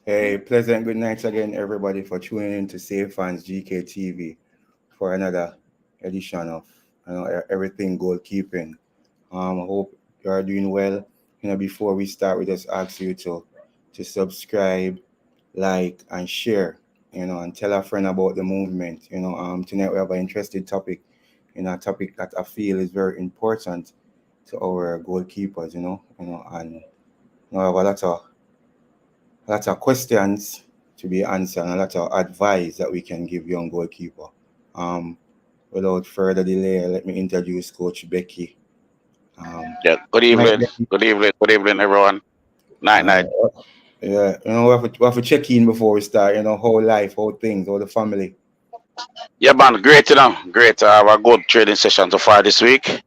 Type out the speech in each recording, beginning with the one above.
Hey, pleasant good night again, everybody, for tuning in to Save Fans GKTV for another edition of everything goalkeeping. I hope you are doing well. Before we start, we just ask you to subscribe, like, and share. And tell a friend about the movement. Tonight we have an interesting topic. A topic that I feel is very important to our goalkeepers. And I have a lot of questions to be answered and a lot of advice that we can give young goalkeeper. Um, Without further delay, let me introduce Coach Becky. Um, Yeah. Good Night, evening. Becky. Good evening. Good evening, everyone. Night, Uh, night. yeah, we have to check in before we start. How life, how things, how the family. Yeah, man. Great, Great to have a good trading session so far this week.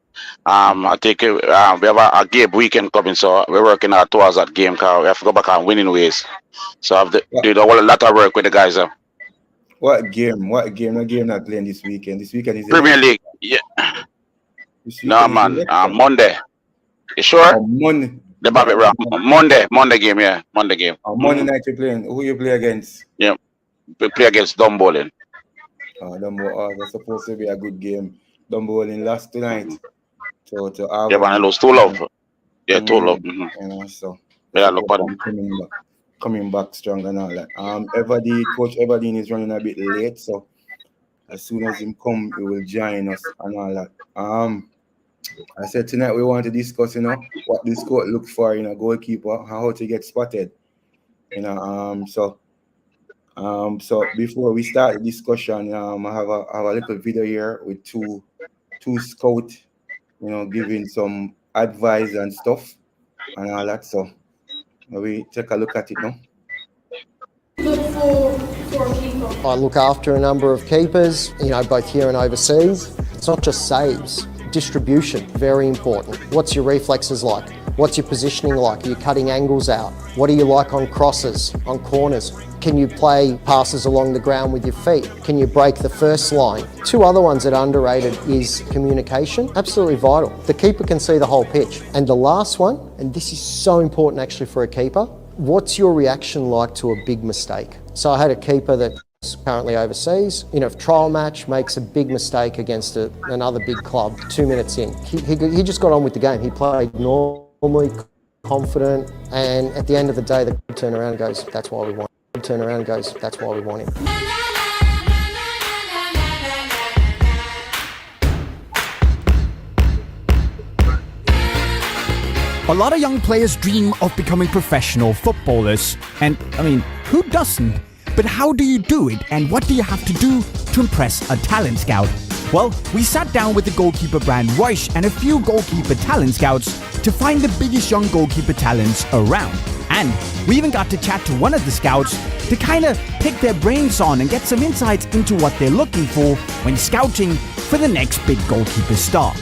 I think we have a game weekend coming, so we're working hard towards that game. Cause we have to go back on winning ways. So I've What, did a lot of work with the guys. what game? What game? No game not playing this weekend. This weekend is Premier election. League. Yeah. This No, weekend is man. election. Monday. You sure? On Monday, They might be wrong. Monday game. Yeah, Monday game. on Monday night you playing. Who you play against? Yeah. We play against Dumbolin. That's supposed to be a good game. Dumbo lost tonight to Yeah, man. I Albany. lose 2-love. Yeah, 2-love. So they're Yeah, look supposed at to them. be coming back strong and all that. Coach Everdeen is running a bit late, so as soon as him come, he will join us and all that. I said tonight we want to discuss, what this court look for in a goalkeeper, how to get spotted. So before we start the discussion, I have a little video here with two scout, giving some advice and stuff and all that. So we take a look at it now. I look after a number of keepers, both here and overseas. It's not just saves, distribution, very important. What's your reflexes like? What's your positioning like? Are you cutting angles out? What are you like on crosses, on corners? Can you play passes along the ground with your feet? Can you break the first line? Two other ones that are underrated is communication, absolutely vital. The keeper can see the whole pitch. And the last one, and this is so important actually for a keeper, what's your reaction like to a big mistake? So I had a keeper that's currently overseas, trial match, makes a big mistake against another big club 2 minutes in. He just got on with the game. He played normally, confident, and at the end of the day, the club turn around and goes, that's why we want him. Turn around and goes, that's why we want him. A lot of young players dream of becoming professional footballers. And, who doesn't? But how do you do it, and what do you have to do to impress a talent scout? Well, we sat down with the goalkeeper brand Royce and a few goalkeeper talent scouts to find the biggest young goalkeeper talents around. And we even got to chat to one of the scouts to kind of pick their brains on and get some insights into what they're looking for when scouting for the next big goalkeeper star.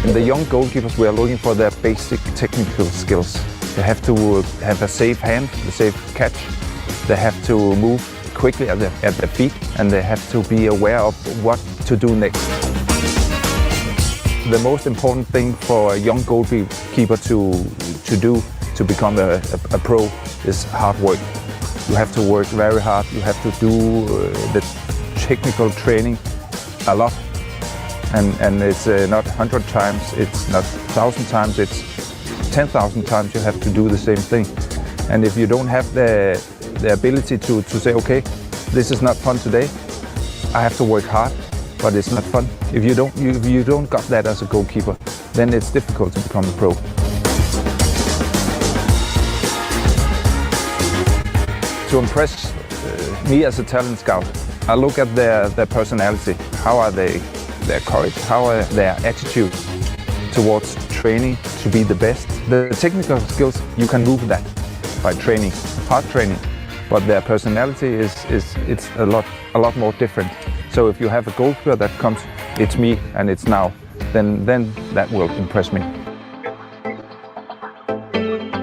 In the young goalkeepers, we are looking for their basic technical skills. They have to have a safe hand, a safe catch. They have to move quickly at their feet, and they have to be aware of what to do next. The most important thing for a young goalkeeper to do to become a pro is hard work. You have to work very hard. You have to do the technical training a lot. And it's not 100 times, it's not 1,000 times, it's 10,000 times you have to do the same thing. And if you don't have the ability to say, okay, this is not fun today, I have to work hard, but it's not fun. If you don't got that as a goalkeeper, then it's difficult to become a pro. To impress me as a talent scout, I look at their personality. How are they? Their courage, how are their attitude towards training to be the best. The technical skills, you can move that by training, hard training, but their personality it's a lot more different. So if you have a goalkeeper that comes, it's me and it's now, then that will impress me.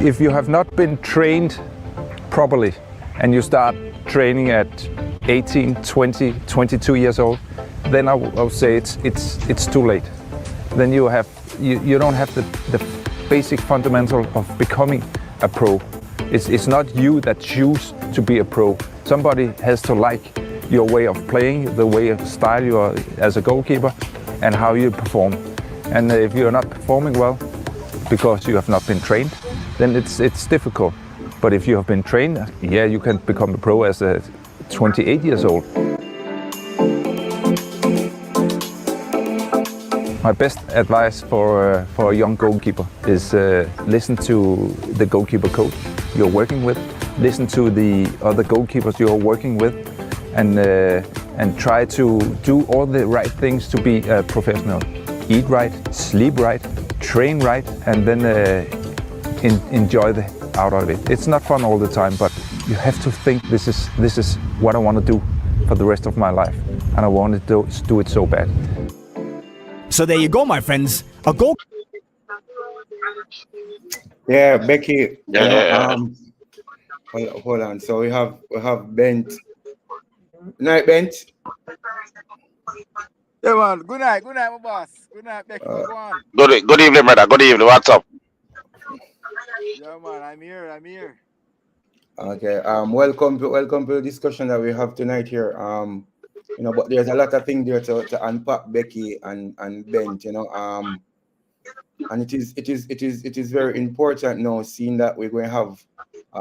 If you have not been trained properly and you start training at 18, 20, 22 years old, then I would say it's too late. Then you don't have the basic fundamental of becoming a pro. It's not you that choose to be a pro. Somebody has to like your way of playing, the way of style you are as a goalkeeper, and how you perform. And if you're not performing well because you have not been trained, then it's difficult. But if you have been trained, yeah, you can become a pro as a 28 years old. My best advice for a young goalkeeper is listen to the goalkeeper coach you're working with, listen to the other goalkeepers you're working with, and try to do all the right things to be a professional. Eat right, sleep right, train right, and then enjoy the out of it. It's not fun all the time, but you have to think this is what I want to do for the rest of my life, and I want to do it so bad. So there you go, my friends. A goal. Yeah, Becky. Yeah. Hold on. So we have Bent. Night, Bent. Yeah, man. Good night, my boss. Good night, Becky. Go on. Good evening, brother. Good evening. What's up? Yeah, man. I'm here. Okay. Welcome to the discussion that we have tonight here. But there's a lot of things there to unpack, Becky and Bent. And it is very important now, seeing that we're going to have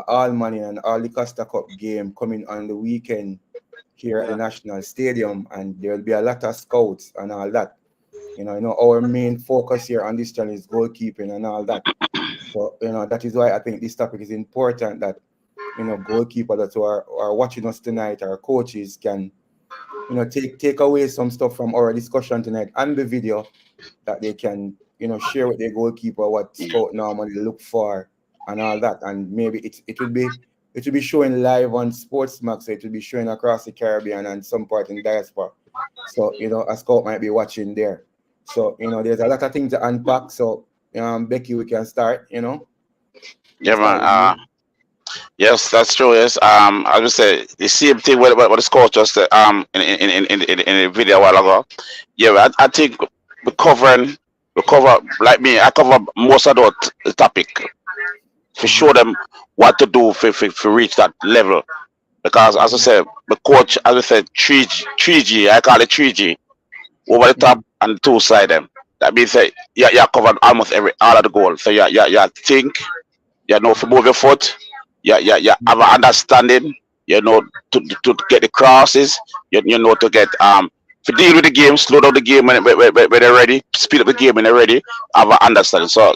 all money and all the Costa Cup game coming on the weekend here at the National Stadium, and there will be a lot of scouts and all that. Our main focus here on this channel is goalkeeping and all that. So that is why I think this topic is important, that goalkeepers that are watching us tonight, our coaches can take away some stuff from our discussion tonight and the video, that they can share with their goalkeeper what scout normally look for and all that. And maybe it will be showing live on Sportsmax, so it will be showing across the Caribbean and some part in diaspora. So a scout might be watching there. So there's a lot of things to unpack. So Becky, we can start. Yeah, man. Yes, that's true. Yes. I would say the same thing what the coach just in a video a while ago. Yeah, I think we cover like me. I cover most of the topic to show them what to do to reach that level. Because as I said, the coach, as I said, 3G. I call it 3G, over the top and two side them. That means that you covered almost all of the goal. So you think, you know, if you move your foot, you have an understanding, to get the crosses, you know, to get to deal with the game, slow down the game when they're ready, speed up the game when they're ready, have an understanding. So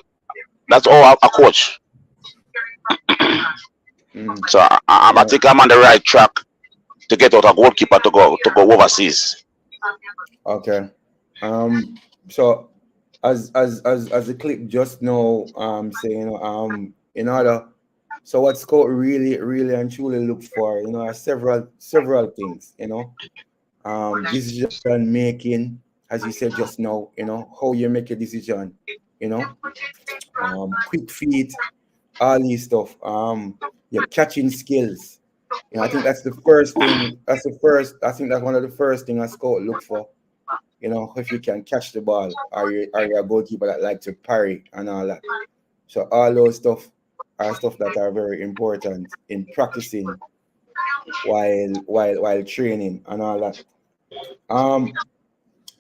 that's all a coach. So I think I'm on the right track to get out a goalkeeper to go overseas. Okay. So as the clip just now saying in order, so what scout really and truly look for, are several things, decision making, as you said just now, how you make a decision, quick feet, all these stuff, your catching skills. I think that's the first thing. I think that's one of the first thing a scout look for. If you can catch the ball, are you a goalkeeper that like to parry and all that. So all those stuff are stuff that are very important in practicing while training and all that.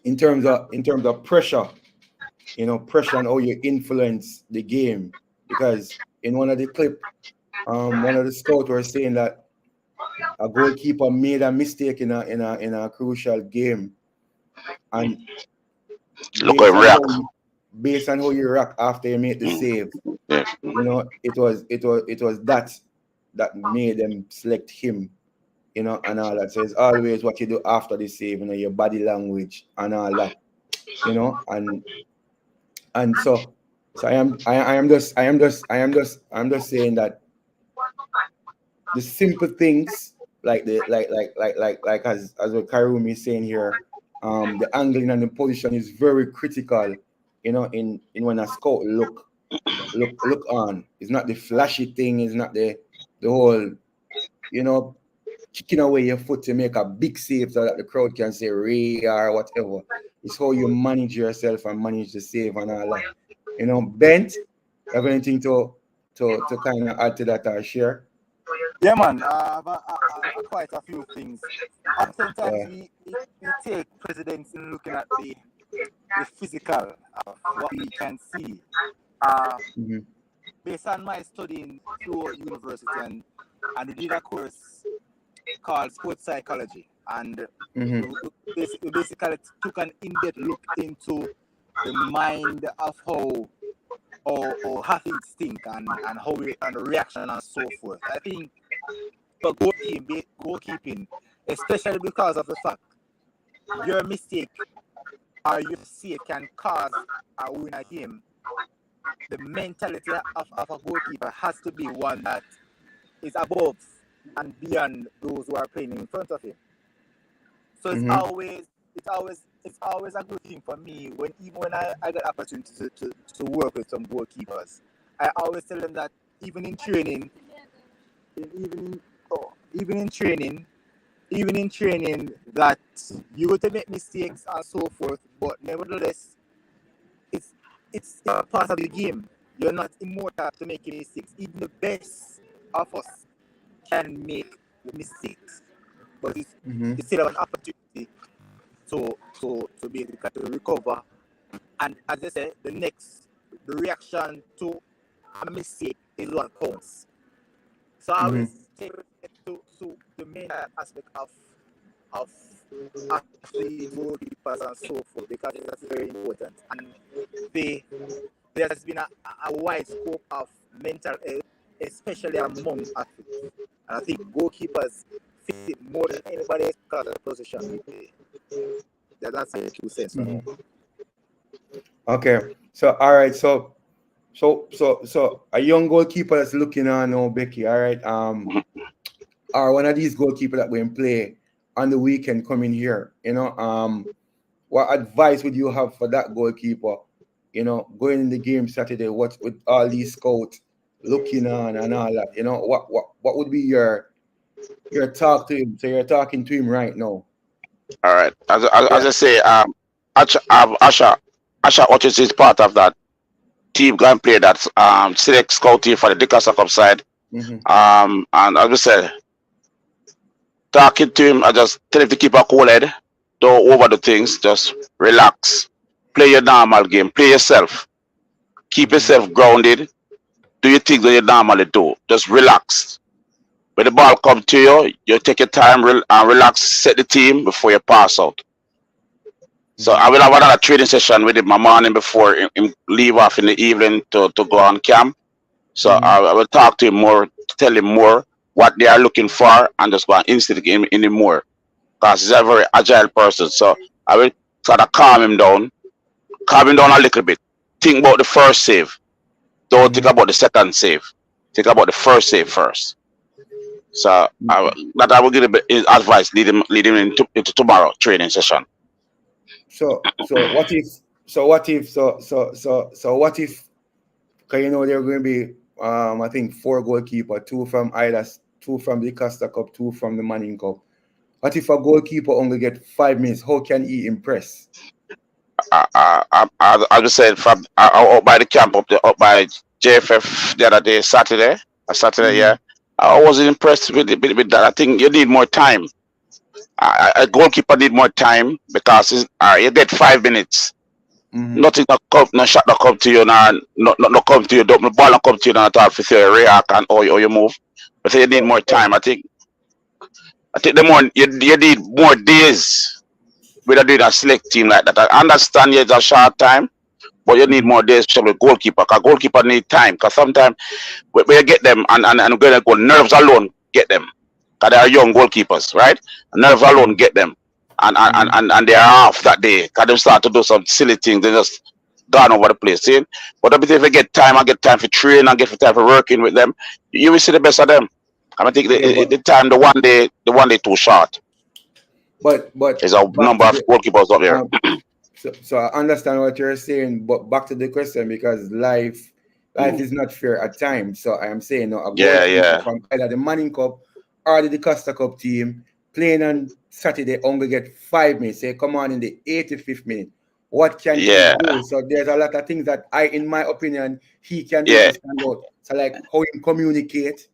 In terms of pressure, pressure and how you influence the game, because in one of the clip, one of the scouts were saying that a goalkeeper made a mistake in a crucial game, and Look at him react. Based on how you react after you make the save, Yeah. it was that made them select him, and all that. So it's always what you do after the save, your body language and all that, and so I am just saying that the simple things, like as what Karumi is saying here, the angling and the position is very critical, in when a scout look on. It's not the flashy thing, it's not the whole, kicking away your foot to make a big save so that the crowd can say Ray or whatever. It's how you manage yourself and manage the save and all that. Bent, have anything to to kind of add to that or share? Yeah, man. Quite a few things. Oftentimes Yeah. we take precedence in looking at the physical of what we can see. Uh, Mm-hmm. Based on my studying through university and I did a course called sports psychology, and Mm-hmm. we basically took an in-depth look into the mind of how athletes think and how and reaction and so forth. I think for goalkeeping, especially because of the fact your mistake or your save can cause a win a game, the mentality of a goalkeeper has to be one that is above and beyond those who are playing in front of him. So Mm-hmm. it's always a good thing for me when even when I get opportunity to work with some goalkeepers. I always tell them that even in training, even in, oh, even in training that you go to make mistakes and so forth, but nevertheless it's it's part of the game. You're not immortal to making mistakes. Even the best of us can make mistakes, but Mm-hmm. it's still an opportunity to be able to recover. And as I said, the reaction to a mistake is what counts. So I Mm-hmm. always take it to the main aspect of athlete goalkeepers and so forth because that's very important. And they there has been a wide scope of mental health, especially among athletes. And I think goalkeepers fit it more than anybody else because of the position we play. That's a true sense for me. Mm-hmm. Okay. So all right. So a young goalkeeper that's looking on now, Becky. All right. Or one of these goalkeepers that will play on the weekend coming here. What advice would you have for that goalkeeper? Going in the game Saturday, what with all these scouts looking on and all that. What would be your talk to him? So you're talking to him right now. All right. As Yeah. I say, Asha Otis is part of that team going play that select scout team for the Dickerson Cup side. Mm-hmm. And as I said, talking to him, I just tell him to keep a cool head, don't overdo things, just relax, play your normal game, play yourself, keep Mm-hmm. yourself grounded, do your things that you normally do, just relax. When the ball comes to you, you take your time and relax, set the team before you pass out. So Mm-hmm. I will have another training session with him my morning before him leave off in the evening to go on camp. So Mm-hmm. I will talk to him more, tell him more what they are looking for, and just go and instigate him in him more. Because he's a very agile person. So I will try to calm him down a little bit. Think about the first save. Don't think Mm-hmm. about the second save. Think about the first save first. So that I will give him his advice, lead him into tomorrow training session. So what if what if, because there are going to be I think four goalkeeper, two from the Costa Cup, two from the Manning Cup. What if a goalkeeper only get 5 minutes? How can he impress? I just said from up by the camp up by JFF the other day, Saturday, Mm-hmm. yeah. I wasn't impressed with that. I think you need more time. A goalkeeper need more time because you get 5 minutes. Mm-hmm. Nothing not come, no shot not come to you, no come to you. The ball not come to you, not at all. For you react and or you move. But you need more time. I think the more you need more days without doing a select team like that. I understand it's a short time, but you need Mm-hmm. more days, especially with goalkeeper. Because goalkeeper need time. Because sometimes when you get them and gonna go nerves alone get them. Because they are young goalkeepers, right? Nerves alone get them, Mm-hmm. and they are off that day. Because they start to do some silly things. They just gone over the place. See? But if you get time, I get time for training, I get time for working with them. You will see the best of them. I think Yeah, the time, the one day too short. but There's a back number to of the goalkeepers up there. um so I understand what you're saying, but back to the question, because life Mm. is not fair at times. So I am saying, no, a Yeah, goalkeeper yeah. from either the Manning Cup or the Costa Cup team playing on Saturday only get 5 minutes. Say come on in the 85th minute. What can he Yeah, do? So there's a lot of things that in my opinion, he can do yeah. to stand out. So like how he communicate,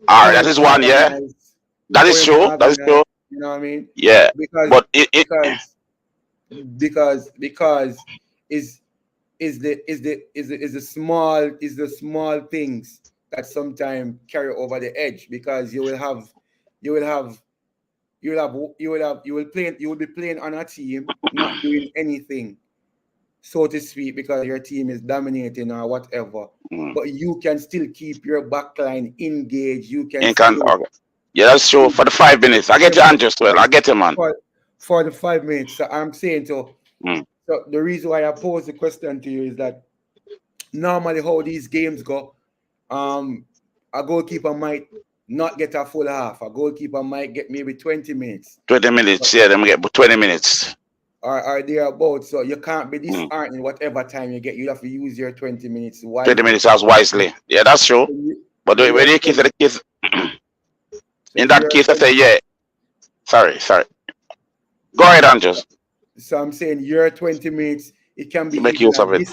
All right, how that he is one. Yeah, organize, that how is he true. That is organize. true. You know what I mean? Yeah, Because but because because is the small things that sometimes carry over the edge, because you will have you will be playing on a team not doing anything, so to speak, because your team is dominating or whatever, mm, but you can still keep your backline engaged. You can in can. still Okay. Yeah, that's true. For the 5 minutes, I get for your answer as well. I get it, man. for, for the 5 minutes. So I'm saying, Mm. so the reason why I pose the question to you is that normally how these games go, a goalkeeper might not get a full half. A goalkeeper might get maybe 20 minutes 20 minutes. Yeah, then we get 20 minutes. or thereabouts. So you can't be Mm. disheartened whatever time you get. You have to use your 20 minutes 20 wisely. minutes as wisely. Yeah, that's true. So But so when you're you case of the case, so in that you're case, I 20, say yeah. Sorry. Go ahead, Andrews. so I'm saying your 20 minutes, it can be You make even use of it.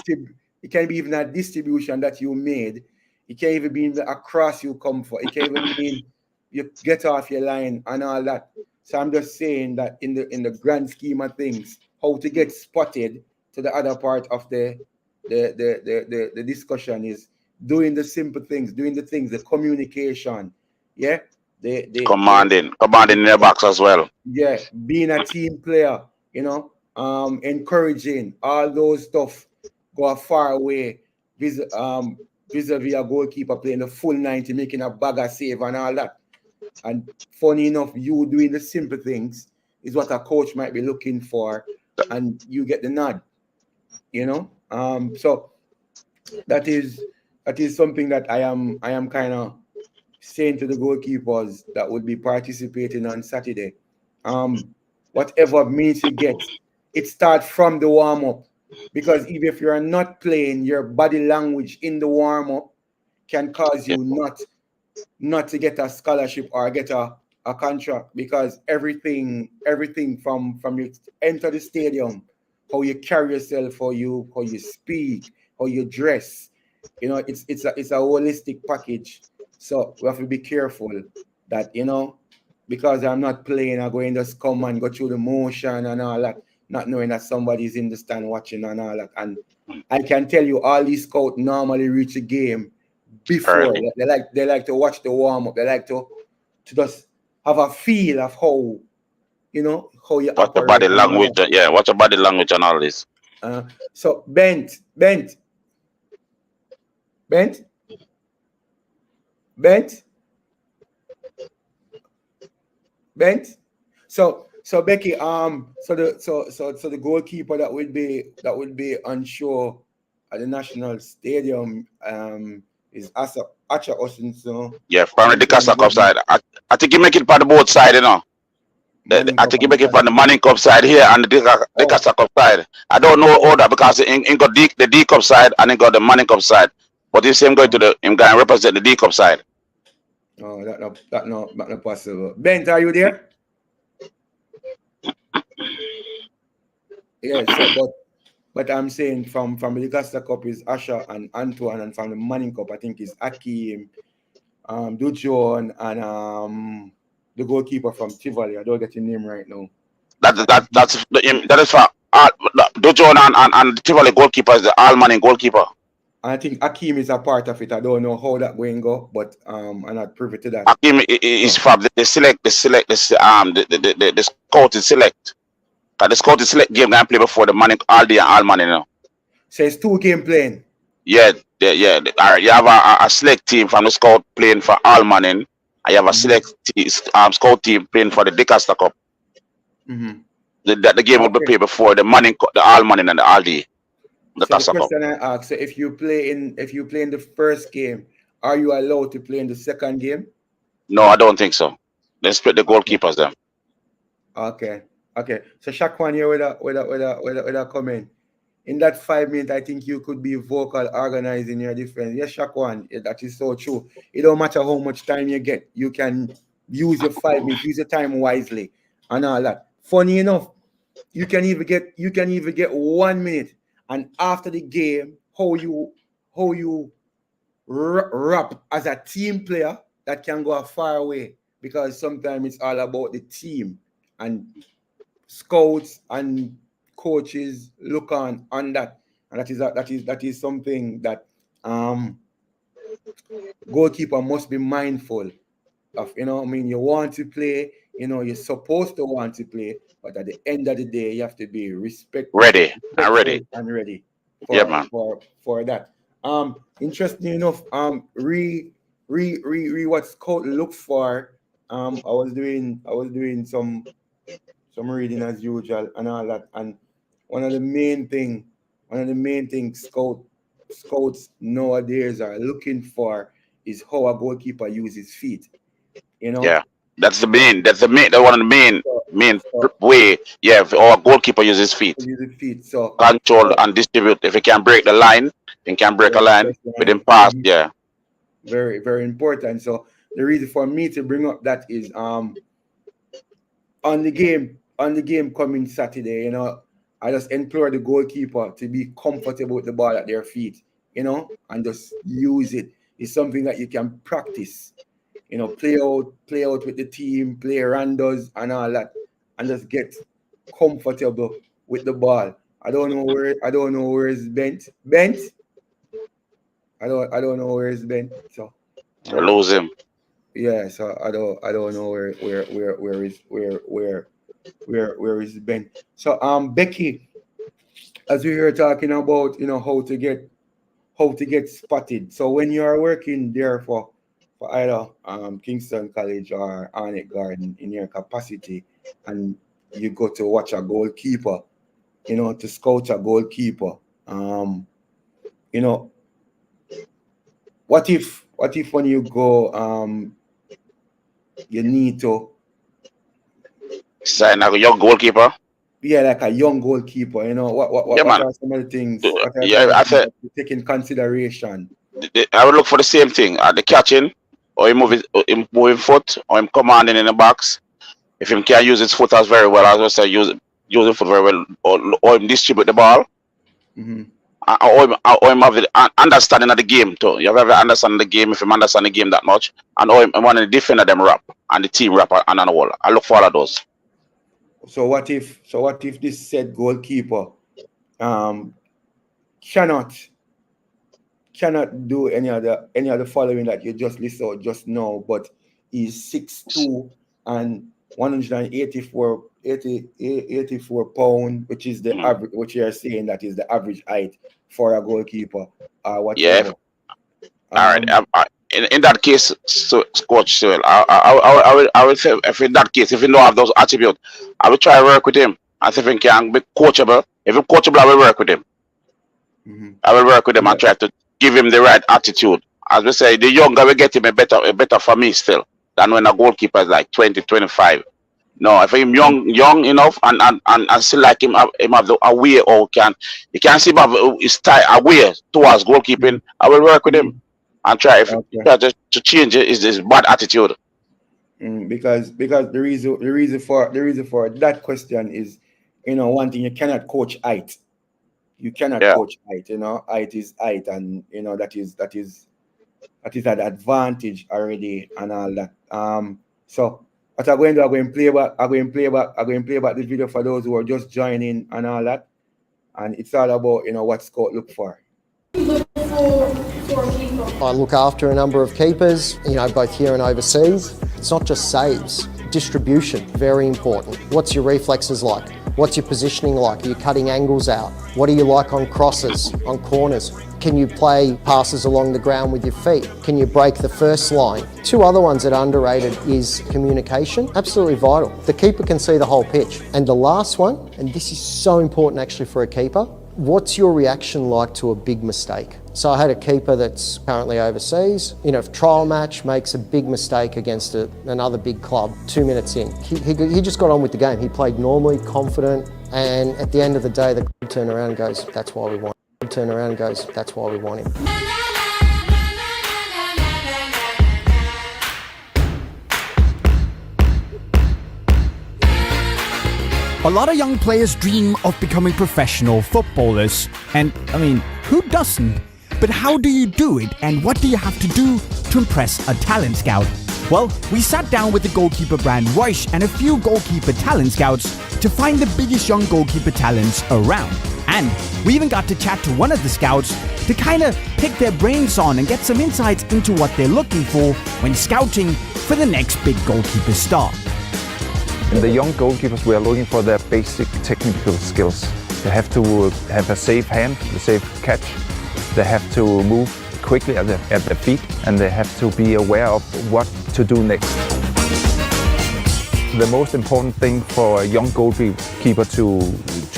it can be even a distribution that you made. It can even be a cross you come for. It can even mean you get off your line and all that. So I'm just saying that in the grand scheme of things, how to get spotted to the other part of the discussion is doing the simple things, doing the things, the communication. Yeah. Commanding in the box as well. Yeah, being a team player, encouraging, all those stuff go a far way vis-a-vis a goalkeeper playing the full 90, making a bag of save and all that. And funny enough, you doing the simple things is what a coach might be looking for, and you get the nod, So that is something that I am kind of saying to the goalkeepers that would be participating on Saturday. Whatever minutes you get, it starts from the warm up. Because even if you're not playing, your body language in the warm up can cause Yeah. you not to get a scholarship or get a contract, because everything from you enter the stadium, how you carry yourself, how you speak, how you dress, it's a holistic package. So we have to be careful that, because I'm not playing, I'm going to just come and go through the motion and all that, not knowing that somebody's in the stand watching and all that. And I can tell you, all these scouts normally reach a game before. Early. They like to watch the warm up. They like to just have a feel of how you What's the operate body and all language? that. Yeah, what's the body language and all this? So Bent, Bent, Bent. So Becky, so the goalkeeper that would be unsure at the national stadium is Acha Austin, so Yeah, from the Antoine Casa Cup Bobby, side. I think you make it for the both side, Manning I Cup think you and make it for Casa the Cup. Manning Cup side here and the Oh, Casa Cup side. I don't know oh, order because in got the D Cup side and then got the Manning Cup side. But you see him going to oh, him going to represent the D Cup side. oh, that not possible. Bent, are you there? Yeah. So, but I'm saying from the Augusta Cup is Asha and Antoine, and from the Manning Cup I think is Akeem, Dujon, and the goalkeeper from Tivoli. I don't get your name right now. I think That is for Dojo and the Tivoli goalkeeper is the all Manning goalkeeper. Akeem is a part of it. I don't know how that going go, but I'm not privy to that. Hakim is So from the the scouting select. The scouting select game can play before the Manning all day and all Manning. so it's 2 game playing. Yeah, you have a select team from the scout playing for all Manning. I have a select scout team playing for the Dicaster Cup. Mm-hmm. The game will be Okay. played before the the all Manning and the all day, the So the Casa Cup. question I ask, so if you play in the first game, are you allowed to play in the second game? No, I don't think so. They split the Okay. goalkeepers them. Okay. Okay. So Shakwan here with a comment. In that 5 minutes, I think you could be vocal, organizing your defense. Yes, Shakwan, that is so true. It don't matter how much time you get, you can use your 5 minutes, use your time wisely, and all that. Funny enough, you can even get 1 minute, and after the game, how you rap as a team player, that can go a far away, because sometimes it's all about the team, and scouts and coaches look on that, and that is something that um goalkeeper must be mindful of. I mean, you want to play, you're supposed to want to play, but at the end of the day, you have to be Ready. I'm respectful ready. and ready Yeah, for man. for that. Interesting enough, what scout look for. I was doing some reading as usual and all that, and one of the main thing one of the main things scouts nowadays are looking for is how a goalkeeper uses feet. You know, Yeah. That's the main. That's the main. That's one of the main so, main so way. Yeah. If our goalkeeper uses feet, uses feet. So, control so and distribute. If he can break the line, he can break a break the line first with him line. pass. Yeah. Very, very important. So the reason for me to bring up that is on the game coming Saturday, I just implore the goalkeeper to be comfortable with the ball at their feet, and just use it. It's something that you can practice, play out with the team, play randos and all that, and just get comfortable with the ball. I don't know where it's bent. Bent. I don't know where it's bent. So To um lose him. yeah, so I don't know where is bent. So Becky, as we were talking about, how to get spotted. So when you are working there for either Kingston College or Arnett Garden in your capacity, and you go to watch a goalkeeper, to scout a goalkeeper, you know, what if when you go, you need to, Sign a young goalkeeper. yeah, like a young goalkeeper, what what Yeah, what, what man. are some of the things what are some Yeah, of the I things said that you take in consideration? I would look for the same thing at the catching, or him moving foot, or him commanding in the box. If him can use his foot as very well, as I say, use the foot very well, or him distribute the ball, Hmm. or him have the understanding of the game too. You have to understand the game if him understand the game that much, and or him one of the defender them rap and the team rap and on the wall. I look for all of those. So what if this said goalkeeper um cannot cannot do any other following that you just listed out just now, but he's 6'2" and 184 pound, which is the Mhm. average, which you are saying that is the average height for a goalkeeper or Yeah. whatever. All right. Um, In that case, so Coach Sewell, I will say if in that case, if he don't have those attributes, I will try to work with him. And see if he can be coachable. If he's coachable, I will work with him. mhm. I will work with him Yeah. and try to give him the right attitude. As we say, the younger we get him, a better for me still than when a goalkeeper is like 20, 25. No, if him young enough and still like him have the a way or he can see him have his style a way towards goalkeeping, I will work with him Mhm. and try if Okay. try to change his bad attitude. Because the reason for that question is, one thing, you cannot coach height. You cannot Yeah. coach height. Height is height, and that is an advantage already and all that. So what I'm going to do, I'm going to play back this video for those who are just joining and all that. And it's all about, what Scott look for. I look after a number of keepers, both here and overseas. It's not just saves. Distribution, very important. What's your reflexes like? What's your positioning like? Are you cutting angles out? What are you like on crosses, on corners? Can you play passes along the ground with your feet? Can you break the first line? Two other ones that are underrated is communication, absolutely vital. The keeper can see the whole pitch. And the last one, and this is so important actually for a keeper, what's your reaction like to a big mistake? So I had a keeper that's currently overseas. If trial match makes a big mistake against another big club, 2 minutes in, he just got on with the game. He played normally, confident, and at the end of the day, the club turned around and goes, that's why we want him. Turn around and goes, that's why we want him. A lot of young players dream of becoming professional footballers. And, I mean, who doesn't? But how do you do it, and what do you have to do to impress a talent scout? Well, we sat down with the goalkeeper brand Royce and a few goalkeeper talent scouts to find the biggest young goalkeeper talents around. And we even got to chat to one of the scouts to kind of pick their brains on and get some insights into what they're looking for when scouting for the next big goalkeeper star. In the young goalkeepers, we are looking for their basic technical skills. They have to have a safe hand, a safe catch. They have to move quickly at their feet, and they have to be aware of what to do next. The most important thing for a young goalkeeper to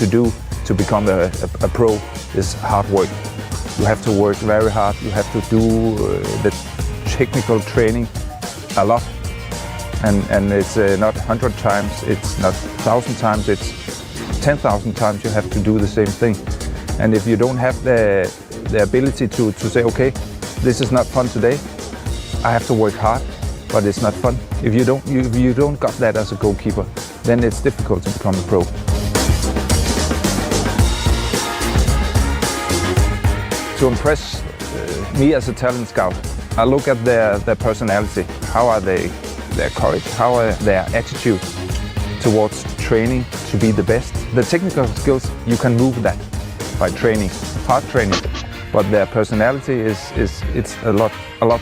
do to become a pro is hard work. You have to work very hard. You have to do the technical training a lot. And it's not 100 times, it's not 1,000 times, it's 10,000 times you have to do the same thing. And if you don't have the ability to say, okay, this is not fun today, I have to work hard, but it's not fun. If you don't got that as a goalkeeper, then it's difficult to become a pro. To impress me as a talent scout, I look at their personality. How are they? Their courage, how are their attitude towards training to be the best. The technical skills, you can move that by training, hard training, but their personality it's a lot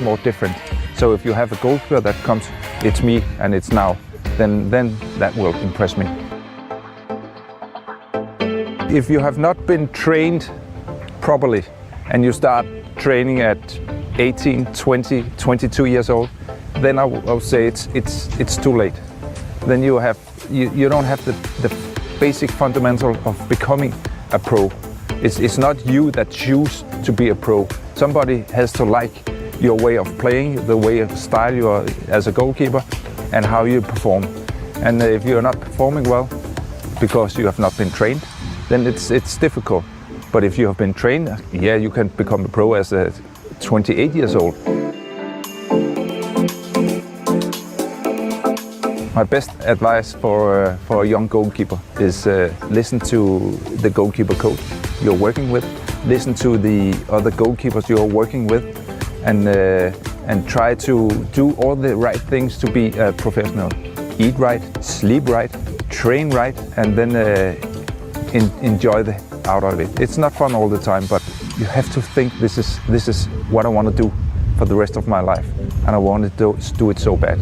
more different. So if you have a goalkeeper that comes, it's me and it's now, then that will impress me. If you have not been trained properly and you start training at 18, 20, 22 years old, then I would say it's too late. Then you don't have the basic fundamental of becoming a pro. It's not you that choose to be a pro. Somebody has to like your way of playing, the way of style you are as a goalkeeper, and how you perform. And if you're not performing well because you have not been trained, then it's difficult. But if you have been trained, yeah, you can become a pro as a 28 years old. My best advice for a young goalkeeper is listen to the goalkeeper coach you're working with, listen to the other goalkeepers you're working with, and try to do all the right things to be a professional. Eat right, sleep right, train right, and then enjoy the out of it. It's not fun all the time, but you have to think this is what I want to do for the rest of my life, and I want to do it so bad.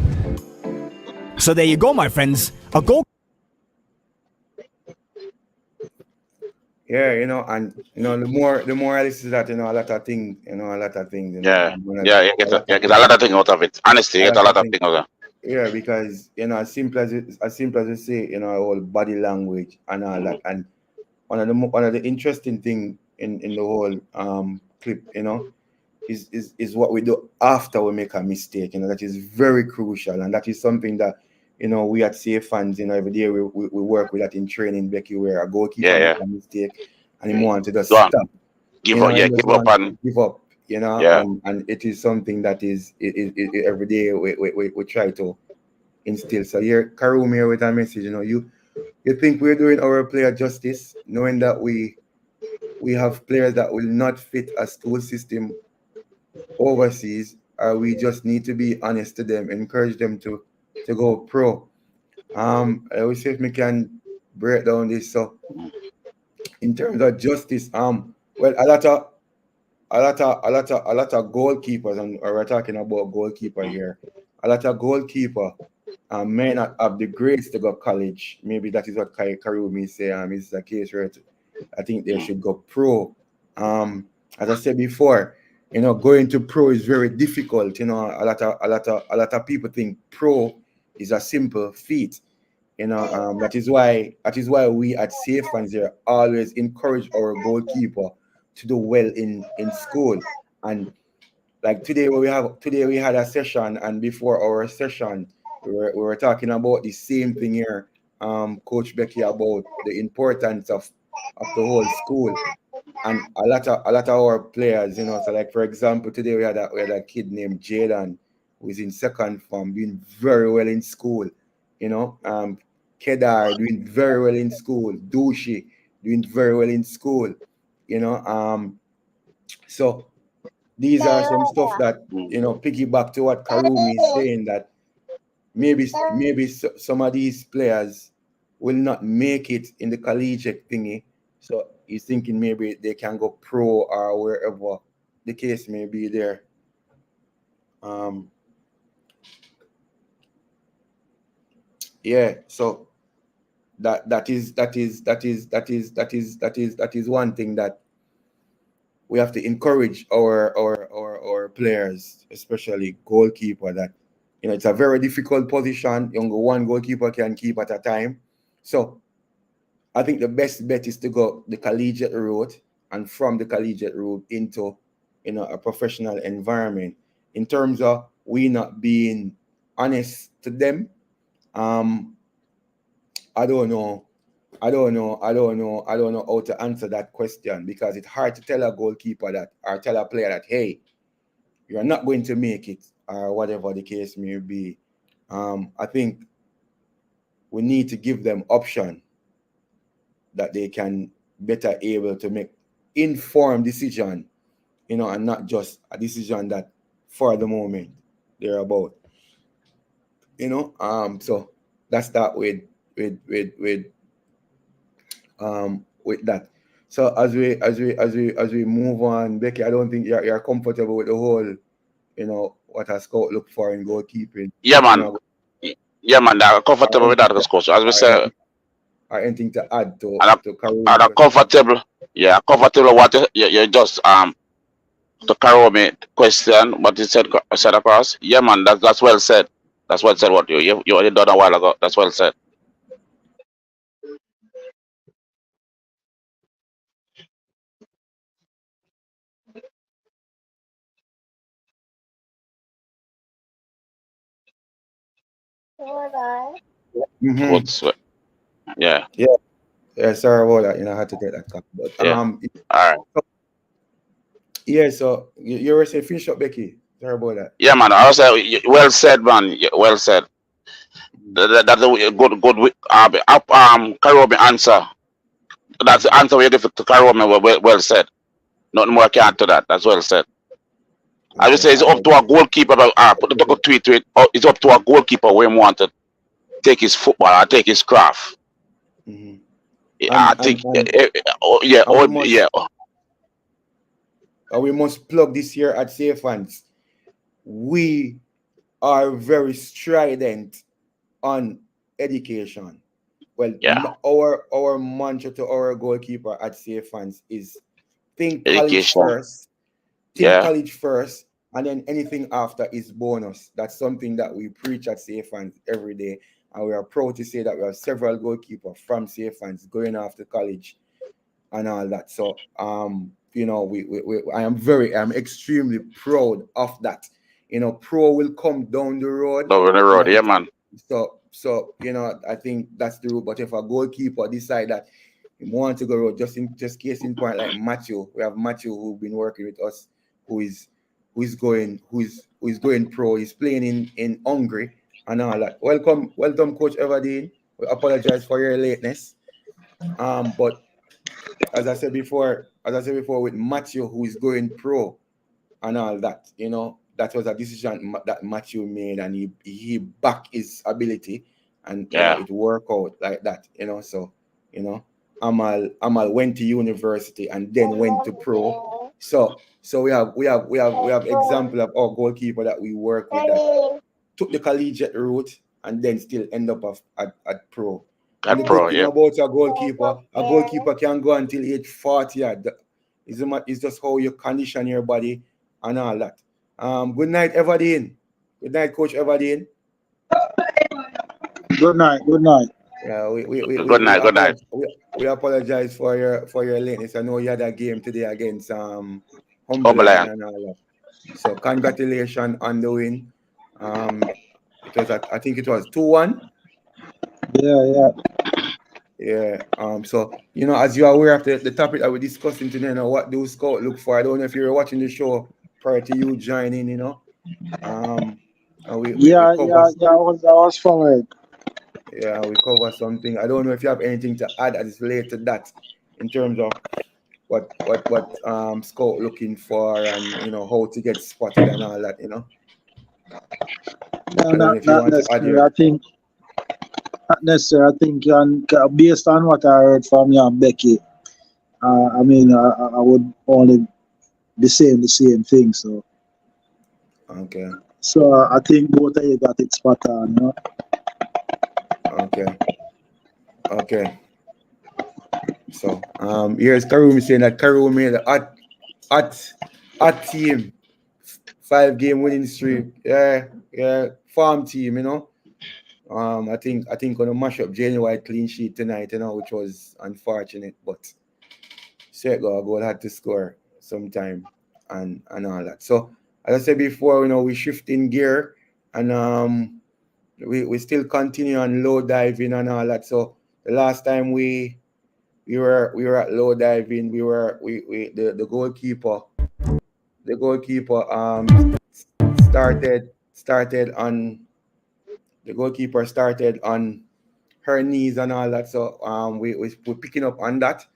So there you go, my friends. A goal. Yeah, and the more I listen to that, a lot of things, Yeah, you get a lot of things out of it. Honestly, you get a lot of things out of it. Yeah, because as simple as you say, our body language and all that, and one of the interesting thing in the whole clip, is what we do after we make a mistake. That is very crucial, and that is something that we at Safe Fans, every day we work with that in training. Becky, where a goalkeeper make a mistake and he wants to just stop, give up, give up and give up, yeah. and it is something that is every day we try to instill. So here, Karum here with a message. You think we're doing our player justice, knowing that we have players that will not fit a school system overseas, or we just need to be honest to them, encourage them to go pro. I will see if we can break down this. So in terms of justice, well, a lot of goalkeepers, and we're talking about goalkeeper here. A lot of goalkeeper may not have the grades to go college. Maybe that is what Karumi is saying. It's a case where I think they should go pro. As I said before, going to pro is very difficult. A lot of people think pro is a simple feat. That is why we at Safe Fans here always encourage our goalkeeper to do well in school. And like today we had a session, and before our session we were talking about the same thing here, Coach Becky, about the importance of the whole school. And a lot of our players, so like for example, today we had a kid named Jaden who's in second form, doing very well in school, Kedar doing very well in school, Dushi doing very well in school, you know. So these are some stuff that, you know, piggyback to what Karumi is saying, that maybe some of these players will not make it in the collegiate thingy. So he's thinking maybe they can go pro or wherever the case may be there. Yeah, so that is one thing that we have to encourage our players, especially goalkeeper, that, you know, it's a very difficult position. Only one goalkeeper can keep at a time. So I think the best bet is to go the collegiate route, and from the collegiate route into, you know, a professional environment. In terms of we not being honest to them, I don't know. I don't know how to answer that question, because it's hard to tell a goalkeeper that, or tell a player that, hey, you're not going to make it, or whatever the case may be. I think we need to give them option that they can better able to make informed decision, you know, and not just a decision that for the moment they're about, you know. So that's that with that. So as we move on, Becky, I don't think you're comfortable with the whole, you know, what a scout look for in goalkeeping. Yeah, You man. know, Yeah, man. I'm or comfortable with anything that, to, coach. As we or say, anything, or anything to add and I'm, to Karumi's and I'm question. comfortable. Yeah, comfortable. What you just to carry me question, what you said across. Yeah, man. That's well said. That's well said. What you already done a while ago. That's well said. Mm-hmm. What's yeah, Yeah, yeah. Sorry about that. You know, I had to get that cut. But yeah. All right. yeah. So you were saying finish up, Becky. Sorry about that. Yeah, man. I was well said, man. Yeah, well said. That's a good. Karomi answer. That's the answer we give to Karomi. Well said. Nothing more can add to that. That's well said. I would Okay. say it's All up right. to a goalkeeper. Put the tweet to it. It's up to a goalkeeper where he want to take his football or take his craft. Mm-hmm. I And think, yeah, and yeah, we must plug this year at Safe Hands. We are very strident on education. Well, yeah. our mantra to our goalkeeper at Safe Hands is think college Education. first, Yeah, and then anything after is bonus. That's something that we preach at Safe Hands every day, and we are proud to say that we have several goalkeepers from Safe Hands going off to college and all that. So, you know, I'm extremely proud of that. You know, pro will come down the road. over the You road. know, Yeah, man. so you know, I think that's the route. But if a goalkeeper decide that he want to go road, just case in point, like Matthew, we have Matthew who's been working with us, who is going pro. He's playing in Hungary and all that. Welcome, Coach Everdeen. We apologize for your lateness. But as I said before, with Matthew, who is going pro and all that, you know, that was a decision that Matthew made, and he backed his ability, and you know, Yeah, it worked out like that, you know. So, you know, Amal went to university and then went to pro. So we have example of our goalkeeper that we work with that took the collegiate route and then still end up at pro. And that the good pro. thing Yeah, about a goalkeeper can go until age 40. It's just how you condition your body and all that. Good night, Everdeen. Good night, Coach Everdeen. Good night. Good night. Yeah, good night. Good night. we apologize for your lateness. I know you had a game today against Humberland Homeland. and all that. So congratulations on the win. Um, it was I think it was 2-1. Yeah, yeah. Yeah. So you know, as you are aware of the topic that we're discussing today, you know, what do scout look for? I don't know if you were watching the show prior to you joining. You know, and we Yeah, cover. yeah, yeah. I was from it. Yeah, we cover something. I don't know if you have anything to add as it's related to that in terms of what scout looking for and how to get spotted and all that. No, I don't know if you not want to add necessarily. your. I think not necessarily. I think based on what I heard from you and Becky, I mean, I would only be saying the same thing. Okay. So I think both of you got it spot on. Okay. Okay. So here's Karumi saying that Karumi made a hot team, 5-game winning streak. Yeah, farm team. I think gonna mash up Jane White clean sheet tonight. Which was unfortunate, but goal had to score sometime and all that. So as I said before, we shift in gear and we still continue on low diving and all that. So the last time we were at low diving, the goalkeeper started on the goalkeeper started on her knees and all that. So we're picking up on that.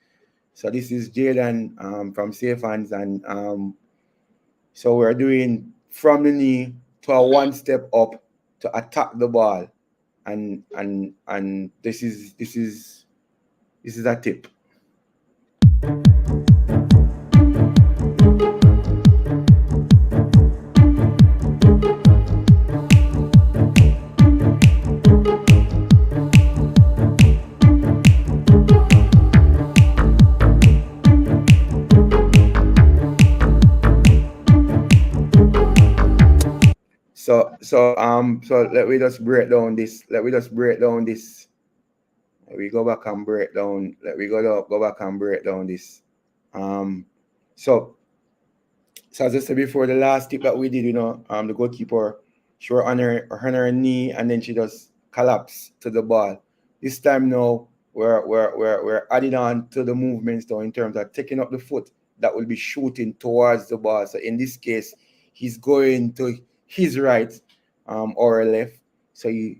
So this is Jaden from Safe Hands, and so we're doing from the knee to a one step up to attack the ball, and this is a tip. So let me just break down this. Let me go back and break down. Let me go back and break down this. So as I said before, the last tip that we did, the goalkeeper, she was on her knee and then she just collapsed to the ball. This time now, we're adding on to the movements now in terms of taking up the foot that will be shooting towards the ball. So in this case, he's going to his right or left. So he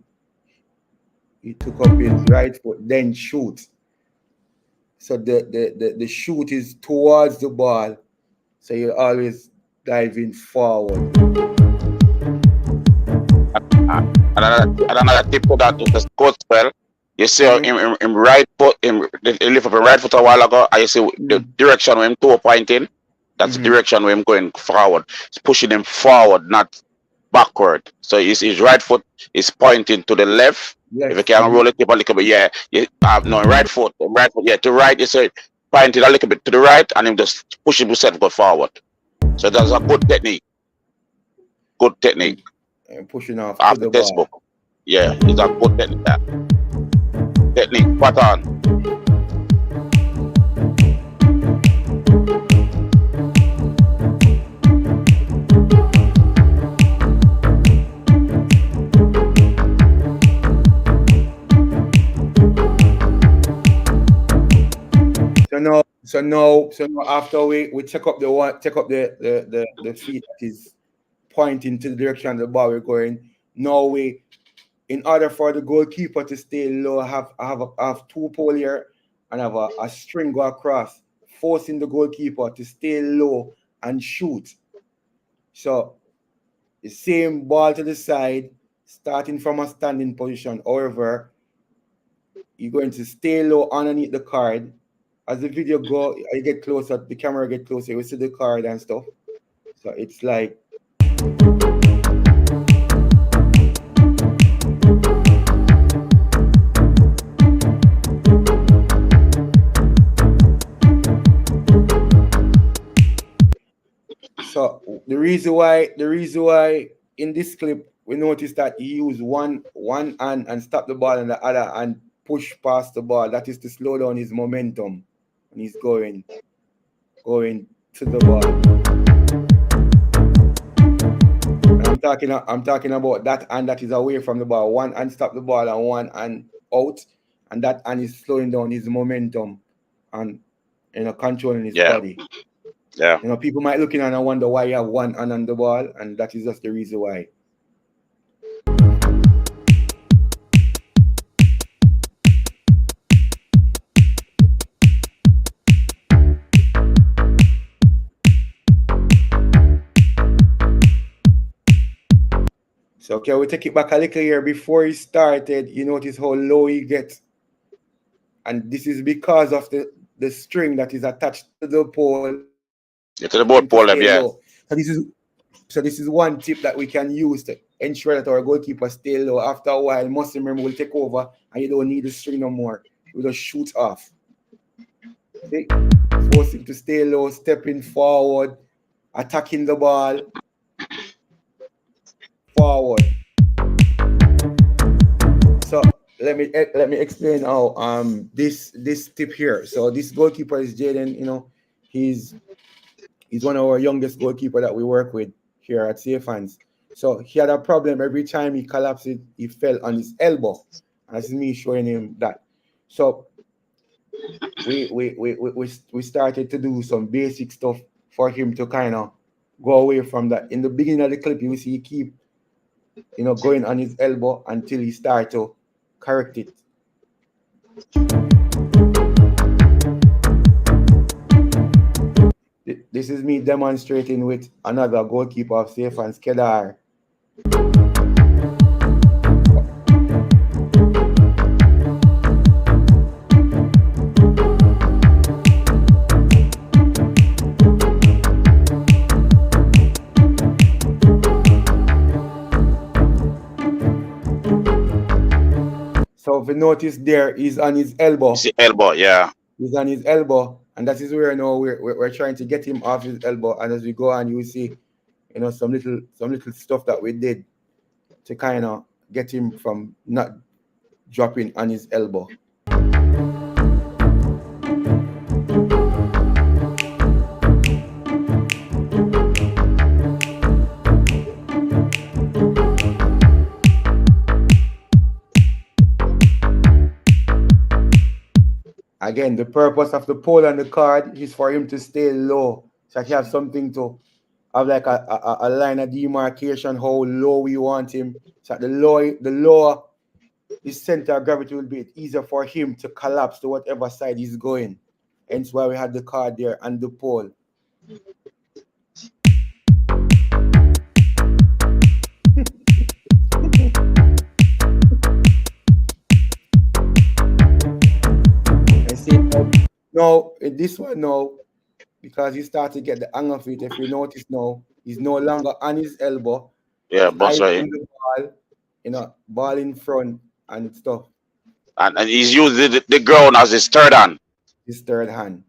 took up his right foot, then shoot. So the shoot is towards the ball. So you always diving forward. Another tip to that to the squat spell. You see him right foot, he lift up his right foot a while ago, and you see the direction where him toe pointing. That's the direction where him going forward. It's pushing him forward, not backward. So his right foot is pointing to the left. If you can roll it up a little bit, no, right foot, yeah, to right, you say pointing a little bit to the right, and him just pushing himself go forward. So that's a good technique. Good technique. Pushing off After to the textbook. ball. Yeah, it's a good technique. Technique, spot on. So now after we check up the feet that is pointing to the direction of the ball we're going. Now in order for the goalkeeper to stay low, have two pole here and have a string go across, forcing the goalkeeper to stay low and shoot. So the same ball to the side, starting from a standing position. However, you're going to stay low underneath the card. As the video go, you get closer, the camera get closer, you see the card and stuff. So it's like so the reason why in this clip we noticed that he used one hand and stop the ball and the other and push past the ball. That is to slow down his momentum when he's going to the ball. And I'm talking about that hand that is away from the ball. One hand stop the ball and one hand out, and that hand is slowing down his momentum and controlling his body. Yeah. People might look in and wonder why you have one hand on the ball, and that is just the reason why. So can we take it back a little here? Before he started, you notice how low he gets. And this is because of the string that is attached to the pole Yeah, to the for him board to pole, stay yeah. low. So this is one tip that we can use to ensure that our goalkeeper stay low. After a while, muscle memory will take over and you don't need the string no more. You just shoot off. See? Force him to stay low, stepping forward, attacking the ball. Forward. So let me explain how this tip here. So this goalkeeper is Jaden. You know, he's one of our youngest goalkeeper that we work with here at Safe Hands. So he had a problem every time he collapsed. He fell on his elbow. And this is me showing him that. So we started to do some basic stuff for him to kind of go away from that. In the beginning of the clip, you see he keep going on his elbow until he start to correct it. This is me demonstrating with another goalkeeper of Safe Hands, Kedar. So if you notice there, he's on his elbow. It's the elbow, yeah. He's on his elbow, and that is where now we're trying to get him off his elbow. And as we go on, you see, some little stuff that we did to kind of get him from not dropping on his elbow. Again, the purpose of the pole and the card is for him to stay low. So I have something to have like a line of demarcation, how low we want him. So the lower his center of gravity will be, it's easier for him to collapse to whatever side he's going. Hence why we had the card there and the pole. And see now in this one now, because he started to get the hang of it, if you notice now, he's no longer on his elbow. Yeah, boss right. The ball, ball in front and stuff. And he's used the ground as his third hand. His third hand.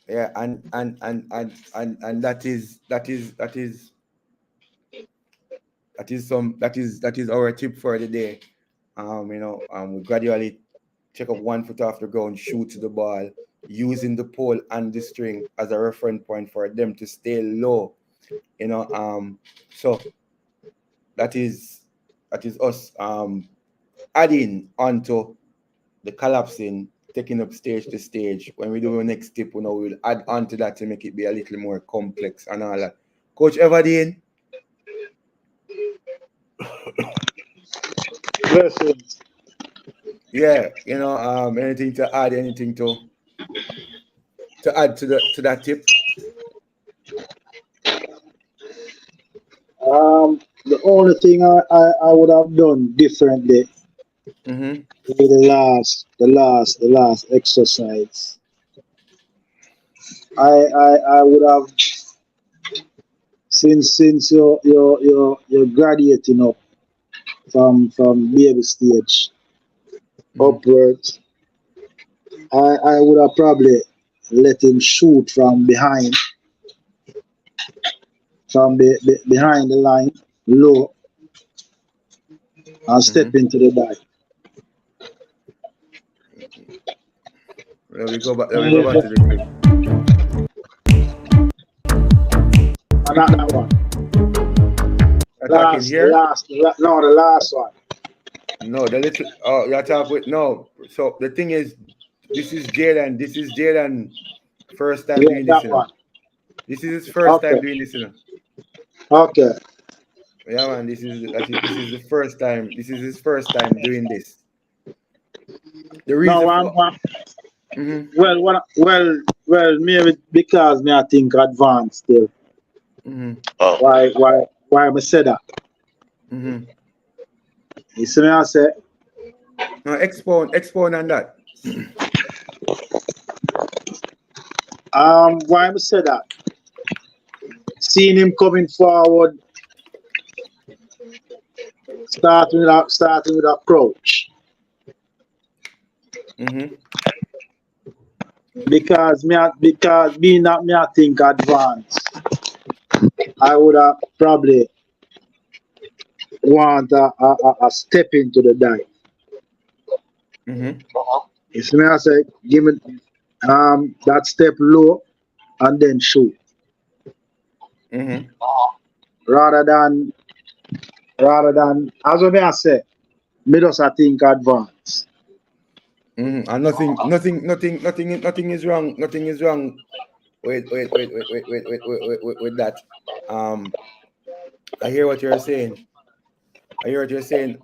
Yeah, and that is our tip for the day. We gradually take up 1 foot off the ground, shoot to the ball, using the pole and the string as a reference point for them to stay low. So that is us adding onto the collapsing, taking up stage to stage. When we do our next tip, we'll add on to that to make it be a little more complex and all that. Coach Everdeen? Blessings. Yeah, anything to add, anything to add to that tip? The only thing I would have done differently with the last exercise. I would have, since you're graduating up from baby stage upwards, I would have probably let him shoot from behind behind the line, low, and step into the back. We go back to the clip. That one. Attacking here? No, the last one. No, the little. Oh, you're talking with no. So the thing is, this is Jaden. This is Jaden. First time doing this. That one. This is his first time doing this. Okay. Yeah, man. This is the first time. This is his first time doing this. The reason. Well, maybe because me I think advanced still. Oh. Why I say that? You see me I say? No, expound on that. Why I say that? Seeing him coming forward, starting with approach. Because being that me I think advanced, I would have probably want a step into the dive. You see me I say, give me that step low and then shoot. Rather than as I say, me just I think advance. And nothing is wrong. Nothing is wrong with that. I hear what you're saying.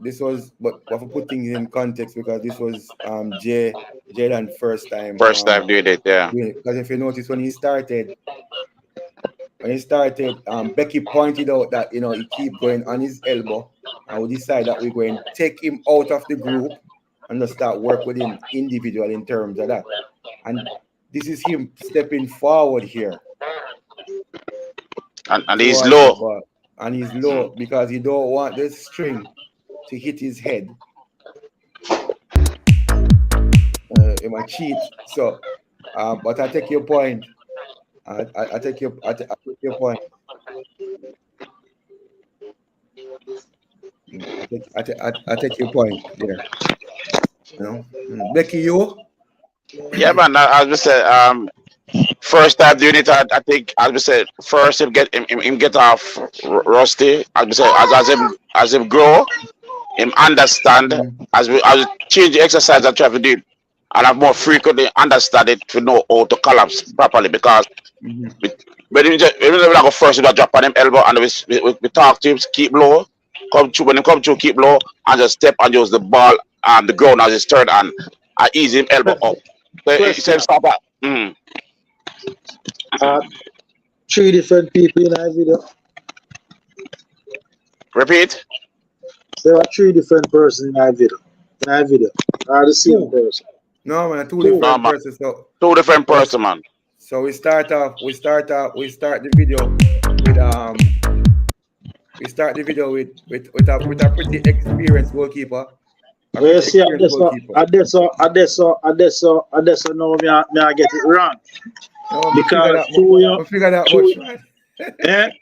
This was, but we have to put things in context because this was Jaden first time. First time doing it, yeah. Because if you notice when he started, Becky pointed out that he keep going on his elbow, and we decide that we're going to take him out of the group and just start work with him individual in terms of that. And this is him stepping forward here. And he's low. And he's low because he don't want the string to hit his head. He might cheat. So, but I take your point. I take your point. I take your point there. Becky, you? Yeah, man. As we said, first time doing it, I think, as we said, first him get off rusty. As we said, as him grow, him understand. As we change the exercise and try to do it, and have more frequently understand it to know how to collapse properly. Because when you go first, you drop on him elbow, and we talk to him, keep low. When he come through, keep low, and just step and use the ball and the ground as his turn, and I ease him elbow up. So he said stop that. 3 different people in our video. Repeat. There are 3 different persons in our video. Are the same person? No, man, 2 different persons. So 2 different persons, man. So we start the video with a pretty experienced goalkeeper. Well, see, I just know me I get it wrong. No, because we figure that much, man.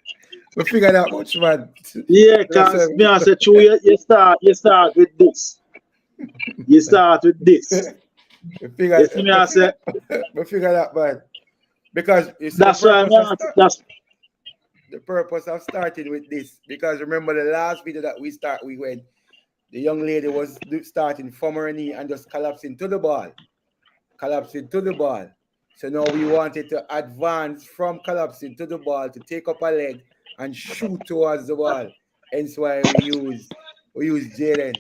We figure that much, man. Yeah, because me I say, you start with this. You start with this. We figure that, man. Because you see, that's the purpose of starting with this. Because remember the last video that we went, the young lady was starting from her knee and just collapsing to the ball. So now we wanted to advance from collapsing to the ball to take up a leg and shoot towards the ball. Hence why we use Jaden.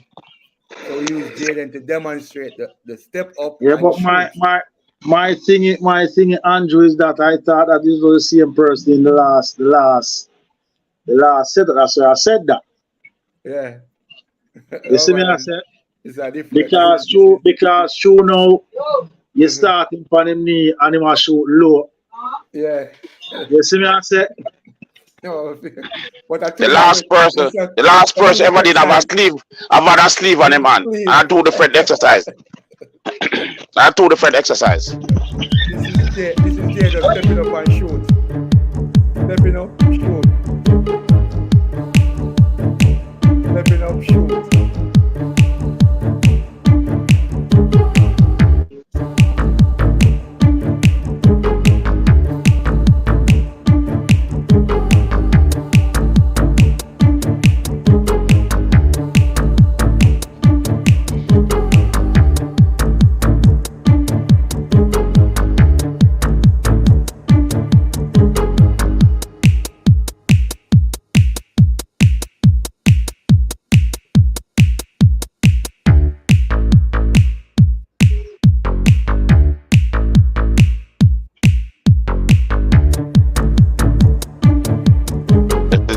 So we use Jaden to demonstrate the step up. Yeah, but my thing, Andrew, is that I thought that this was the same person in the last set. That's why I said that. Yeah. You see me? I said it's a different because you know you starting from him knee and him a shoot low. Yeah. You see me? I said. No, but the last person ever did have a sleeve on him, man. And I do different exercise. This is Jay just stepping up and shoot. Stepping up, shoot. Stepping up, shoot.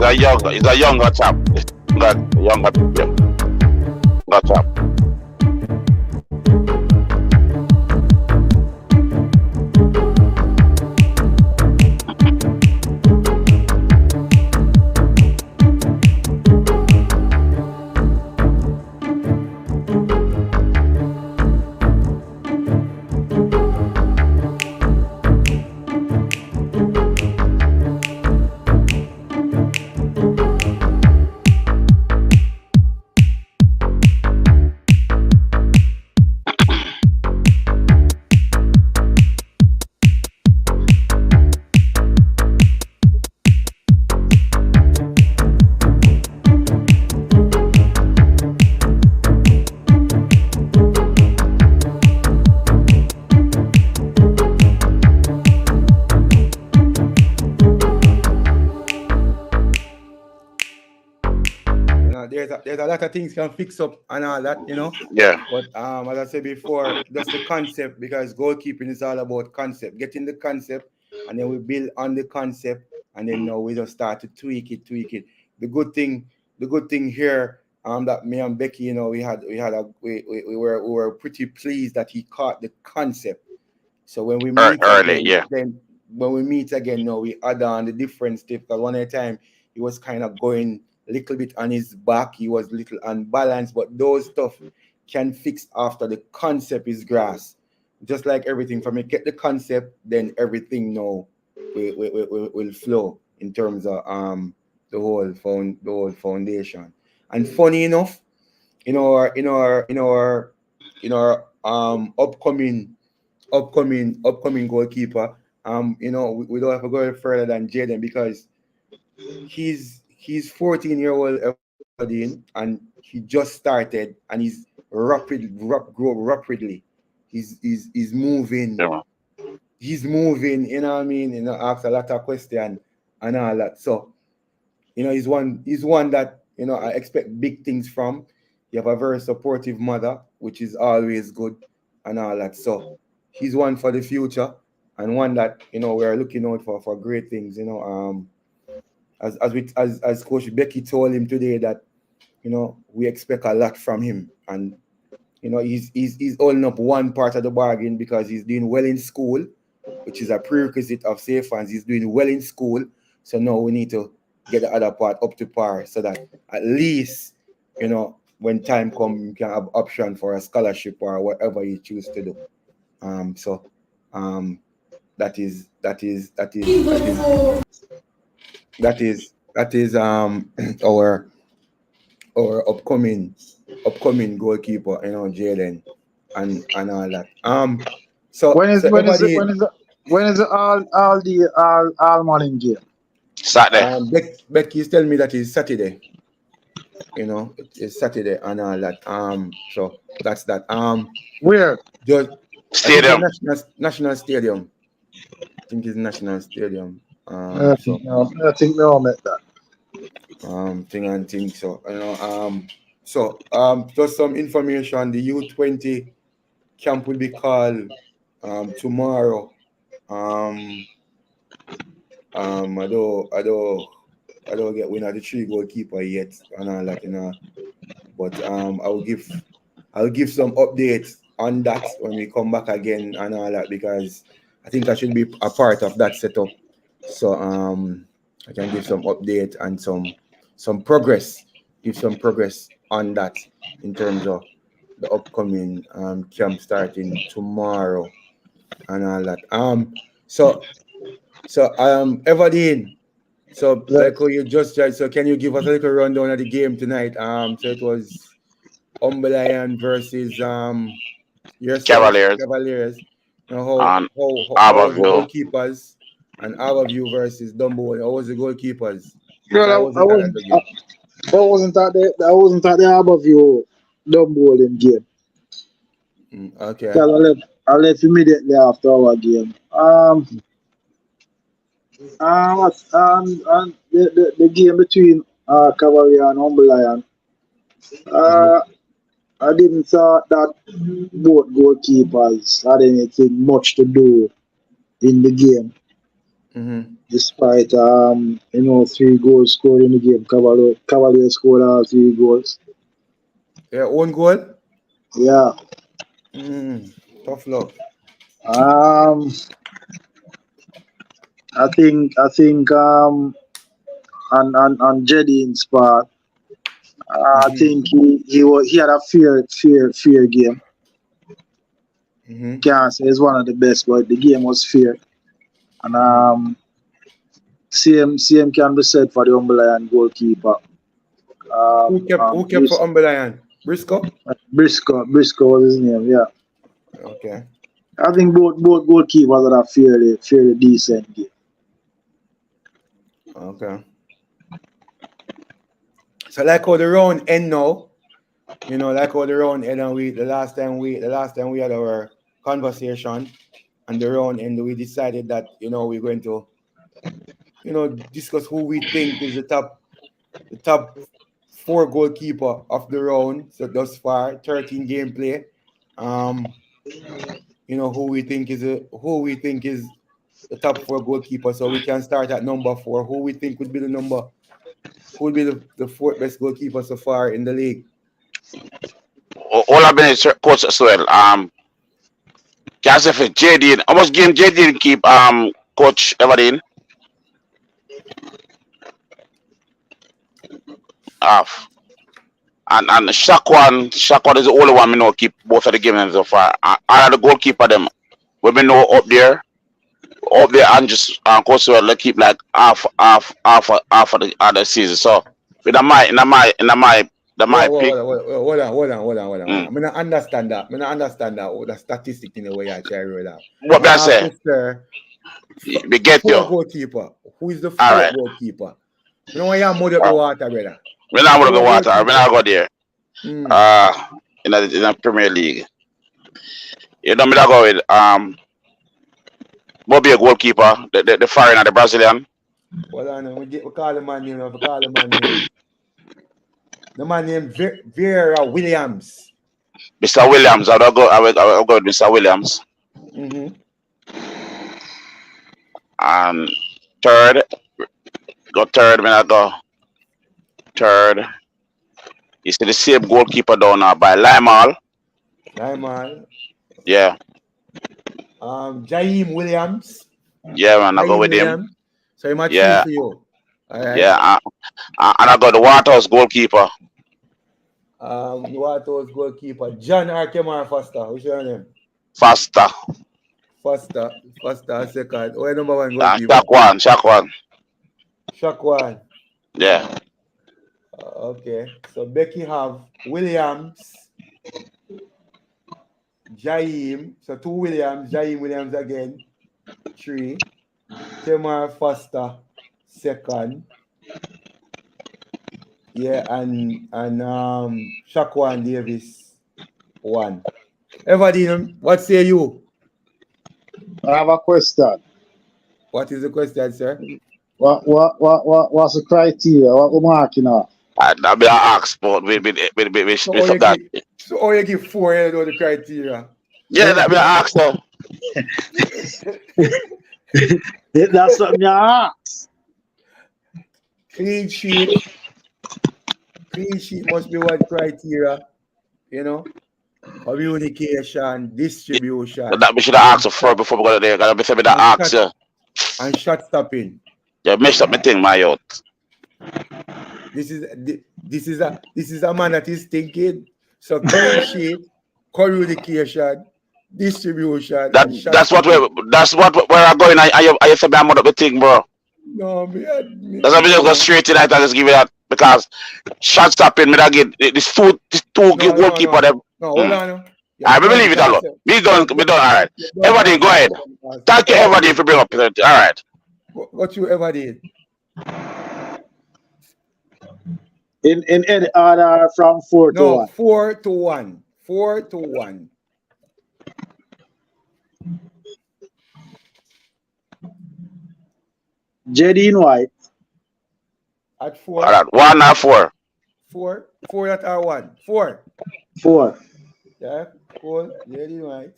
He's a younger chap. Got younger, younger chap. There's a lot of things can fix up and all that, Yeah. But as I said before, that's the concept, because goalkeeping is all about concept, getting the concept, and then we build on the concept, and then now we just start to tweak it. The good thing here, that me and Becky, we were pretty pleased that he caught the concept. So when we meet Early, again, yeah. then when we meet again, now we add on the different stuff. Because one at a time he was kind of going a little bit on his back, he was a little unbalanced, but those stuff can fix after the concept is grasped. Just like everything, from you get the concept, then everything now will flow in terms of the whole foundation. And funny enough, upcoming goalkeeper. We don't have to go further than Jaden, because he's 14-year-old Aberdeen, and he just started, and he's grow rapidly. He's moving. Yeah. He's moving. You know what I mean? Asks a lot of questions and all that. So, he's one that I expect big things from. You have a very supportive mother, which is always good, and all that. So he's one for the future, and one that we're looking out for great things. As Coach Becky told him today, that we expect a lot from him, and he's holding up one part of the bargain, because he's doing well in school, which is a prerequisite of safe fans. He's doing well in school, so now we need to get the other part up to par, so that at least when time comes, you can have option for a scholarship or whatever you choose to do. That is our upcoming goalkeeper, Jalen, and all that. When is when is it everybody, when is the all morning game? Saturday. Becky is telling me that it's Saturday. It's Saturday and all that. So that's that. Where? Just Stadium. National Stadium. I think it's National Stadium. I think we all met that. Thing. So just some information. The U20 camp will be called tomorrow. I don't get winner the 3 goalkeeper yet and all that, but I'll give some updates on that when we come back again and all that, because I think I should be a part of that setup. So I can give some update and some progress, give some progress on that in terms of the upcoming camp starting tomorrow and all that. So Everdeen, so like how you just tried, so can you give us a little rundown of the game tonight? So it was Lion versus yourself, Cavaliers. How was the Aberville. goalkeepers, and Aberview versus Dumbo? How was the goalkeepers? I Well, wasn't at the game. I wasn't at the Harborview dumb bowling game. Okay. So I left immediately after our game. The game between Cavalry and Humble Lion. I didn't thought that both goalkeepers had anything much to do in the game. Mm-hmm. Despite 3 goals scored in the game. Cavalier scored all 3 goals. Yeah, own goal. Yeah. Tough luck. Um, I think on Jedin's part, I Mm-hmm. think he had a fair game. Mm-hmm. Can't say it's one of the best, but the game was fair. And Mm-hmm. same can be said for the Umberland goalkeeper. Who kept for Umberland? Briscoe? Briscoe was his name. Yeah, Okay. I think both goalkeepers had a fairly decent game. Okay. So like how the round end now, like how the round end and the last time we had our conversation and the round end, we decided that, we're going to, discuss who we think is the top 4 goalkeeper of the round. So thus far, 13 gameplay. Who we think is the top 4 goalkeeper. So we can start at number 4. Who we think would be the fourth best goalkeeper so far in the league? All I've been is coach as well. Can't say for JD. How much game JD keep coach Everton off? And Shakwan is the only one we know keep both of the games so far. All of the goalkeeper them we been know up there and just coach well they keep like half of the other season. So with my pick. Hold on. Mm. I not understand that. I not understand that. The statistic in the way I try to roll out. What I Ask say? you, sir, We get you. four goalkeeper. Who is the All fourth right. goalkeeper? You know why you mud up the water, brother? We're not going to Four water. We're goalkeeper. not go there. Mm. In the Premier League. You know me that go with Bobby a goalkeeper, the foreigner, the Brazilian. Hold on, we call the man name. We call the man name. The man named Vera Williams. Mr. Williams. I will go with Mr. Williams. Mm-hmm. And third, when I go third. You see the same goalkeeper down now by Limal. Lyman. Yeah. Jaheim Williams. Yeah, man, I go Jaheim with him. Williams. So he might three Yeah. for you. All right. Yeah. And I got the Waterhouse goalkeeper. Waterhouse goalkeeper. John Arkemar Foster. What's your name? Faster. Foster second. Who is number 1 And goalkeeper? Shakwan. Shakwan. Yeah. Okay. So Becky have Williams, Jaheim. So 2 Williams, Jaheim Williams again. 3. Kemar Foster second. Yeah, and Shakwan Davis 1. Everdeen, what say you? I have a question. What is the question, sir? What's the criteria? What we're marking off? I'll be an ask, but we So all you give 4, you know the criteria. Yeah, that'll be an ask though. That's something you ask. Clean sheet must be one criteria, communication, distribution. That we should have asked for before we go there. Gotta be saying that ask, yeah. And shot stopping. Yeah, messed up my thing, my youth. This is a man that is thinking. So clean sheet, communication, distribution. That's what where I'm going. I said I'm up the thing, bro. No, That's why we just go straight to that and just give it that because shot stopping me that get this two goalkeeper them. No, hold on. I believe it alone. We done all right. Everybody go ahead. Thank you everybody for bringing up it. All right. What you ever did? In any order from 4 to 1. 4 to 1. 4 to 1. Jedin White. At 4. All right. 1 or 4. 4. 4 at R1. 4. 4. Yeah. Cool. Jedin White.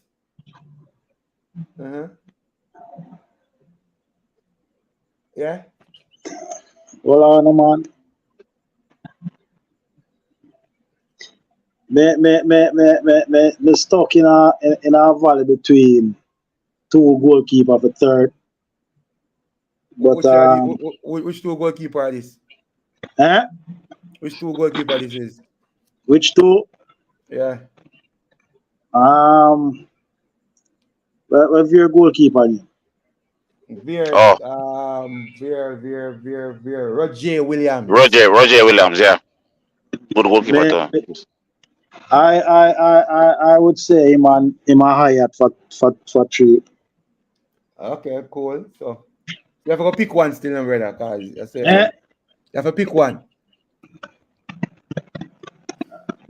Yeah. Well, on, man. Me stuck in a valley between two goalkeeper for third. But Which are the which two goalkeeper are this? eh? Which two goalkeeper this is? Which two? Yeah. Where's your goalkeeper? Veer, Oh, Roger Williams. Roger Williams, yeah. Good goalkeeper Me, too. I would say him a Hyatt for three. Okay, cool. So you have to go pick one still, no, brother, cause I say Eh? you have to pick one.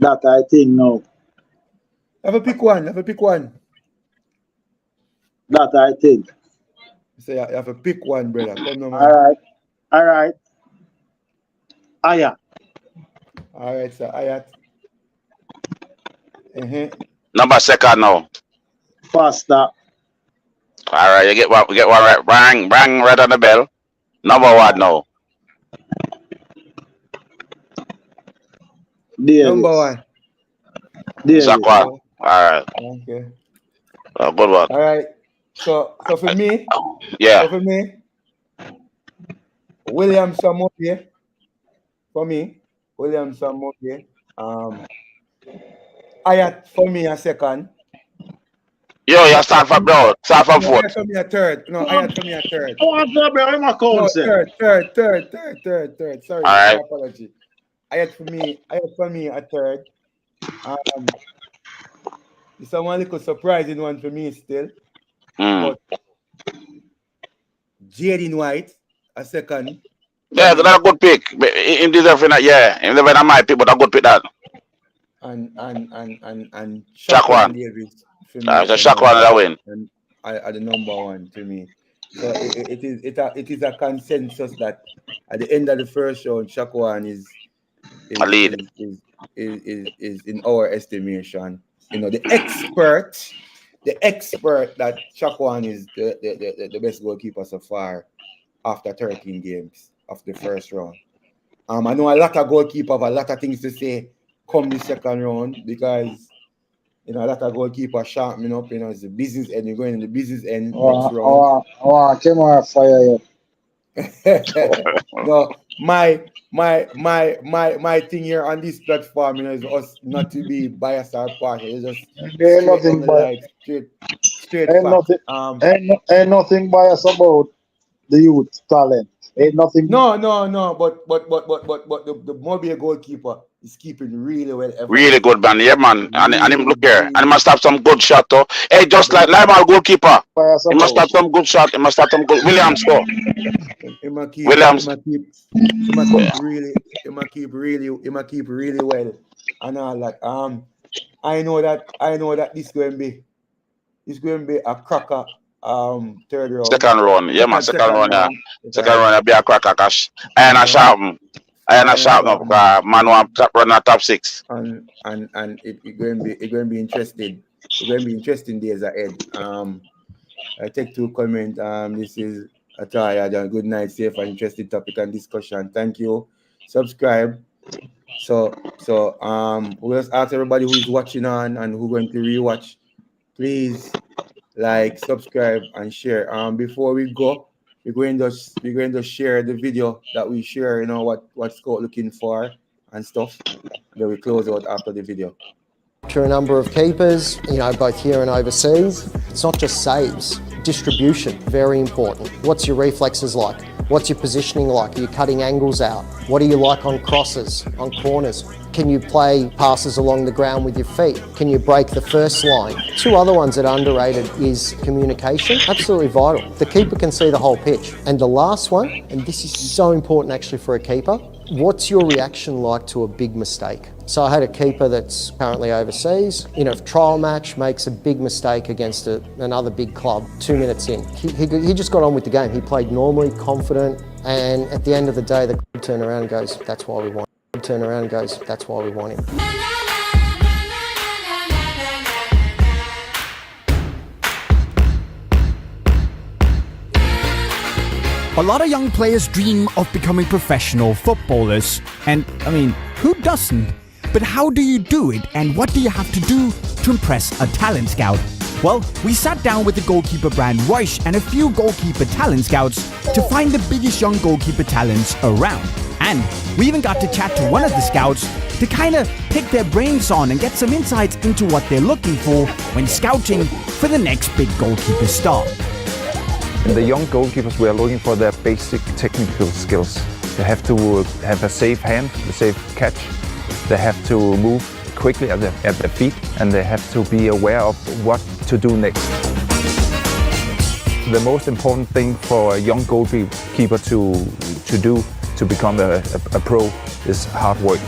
That I think no. You have to pick one. You have to pick one. That I think. So you have to pick one, brother. Come on, man. All right. Aya. All right, sir. Ayat. Number second now. Faster. All right, you get one. We get one right. Bang, bang, right on the bell. Number one now. Davis. Number one. Davis. Sakwan. All right. Okay. Good one. All right. So for me, Yeah. Williamson Mopie. For me, Williamson Mopie. Ayat for me a second. Yo, you start from bro. Start from No, fourth. Ayat for me a third. No, Ayat for me a third. I want to be on my count, No, sir. third. Sorry, All right. my apology. Ayat for me a third. It's a one little surprising one for me still. But Jaden White a second. Yeah, that's a good pick. In deserving that, yeah. In the way that might pick, but a good pick that. And Shaquan. Davis for me. So Shaquan that win. And I the number one to me. So it is a consensus that at the end of the first round, Shaquan is A lead. in our estimation. You know, the expert that Shaquan is the best goalkeeper so far after 13 games of the first round. I know a lot of goalkeepers have a lot of things to say come the second round because a lot of goalkeepers sharpening up, it's the business end, you're going in the business end next round. Came on fire you. No, my thing here on this platform, is us not to be biased or partial. It's just Ain't nothing light, straight fact. Ain't nothing biased about the youth talent. Ain't nothing. No, but the Mobile goalkeeper is keeping really well. Really good, man. Yeah, man. And him look here. And he must have some good shot, though. Hey, just like Limal goalkeeper. He must have some good shot. He must have some good. Williams, though. He might keep really well. And all that. I know that this going to be a cracker. Third round. Second round. Yeah, man. Second round, yeah. Second round, be a cracker cash. And a sharp. Man want run a top six. And it going to be interesting. It's going to be interesting days ahead. I take two comment. This is a tired and good night, safe and interesting topic and discussion. Thank you. Subscribe. So we'll just ask everybody who is watching on and who's going to rewatch, please like, subscribe, and share. Before we go, we're going to share the video that we share. What Scott looking for and stuff. Then we close out after the video. To a number of keepers, both here and overseas. It's not just saves. Distribution, very important. What's your reflexes like? What's your positioning like? Are you cutting angles out? What do you like on crosses, on corners? Can you play passes along the ground with your feet? Can you break the first line? Two other ones that are underrated is communication, absolutely vital. The keeper can see the whole pitch. And the last one, and this is so important actually for a keeper, what's your reaction like to a big mistake? So I had a keeper that's currently overseas, trial match, makes a big mistake against another big club 2 minutes in. He just got on with the game. He played normally, confident, and at the end of the day, the club turned around and goes, that's why we want him. Turn around and goes, that's why we want him. A lot of young players dream of becoming professional footballers. And, I mean, who doesn't? But how do you do it, and what do you have to do to impress a talent scout? Well, we sat down with the goalkeeper brand Royce and a few goalkeeper talent scouts to find the biggest young goalkeeper talents around. And we even got to chat to one of the scouts to kind of pick their brains on and get some insights into what they're looking for when scouting for the next big goalkeeper star. In the young goalkeepers, we are looking for their basic technical skills. They have to have a safe hand, a safe catch. They have to move quickly at their feet, and they have to be aware of what to do next. The most important thing for a young goalkeeper to do to become a pro is hard work.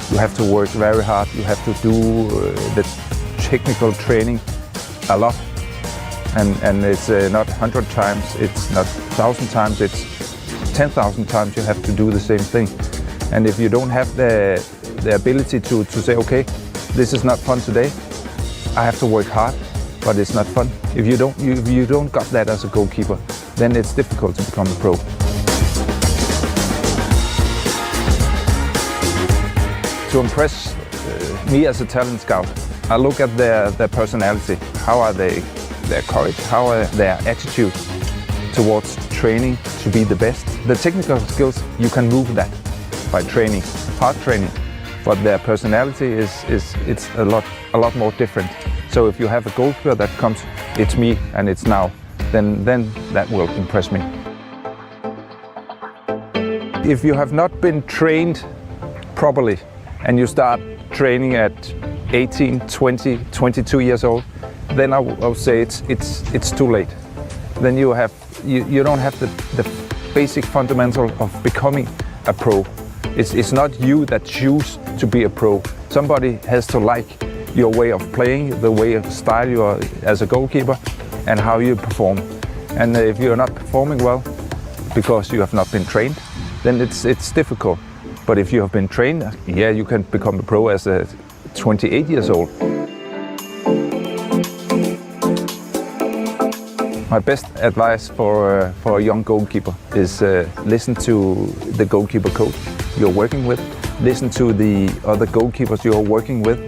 You have to work very hard. You have to do the technical training a lot. And it's not 100 times, it's not 1,000 times, it's 10,000 times you have to do the same thing. And if you don't have the ability to say, okay, this is not fun today, I have to work hard, but it's not fun. If you don't got that as a goalkeeper, then it's difficult to become a pro. To impress me as a talent scout, I look at their personality. How are they? Their courage, how are their attitude towards training to be the best. The technical skills, you can move that by training, hard training, but their personality it's a lot more different. So if you have a goalkeeper that comes, it's me and it's now, then that will impress me. If you have not been trained properly and you start training at 18, 20, 22 years old, then I would say it's too late. Then you don't have the basic fundamental of becoming a pro. It's not you that choose to be a pro. Somebody has to like your way of playing, the way of style you are as a goalkeeper, and how you perform. And if you're not performing well because you have not been trained, then it's difficult. But if you have been trained, yeah, you can become a pro as a 28 years old. My best advice for a young goalkeeper is listen to the goalkeeper coach you're working with, listen to the other goalkeepers you're working with,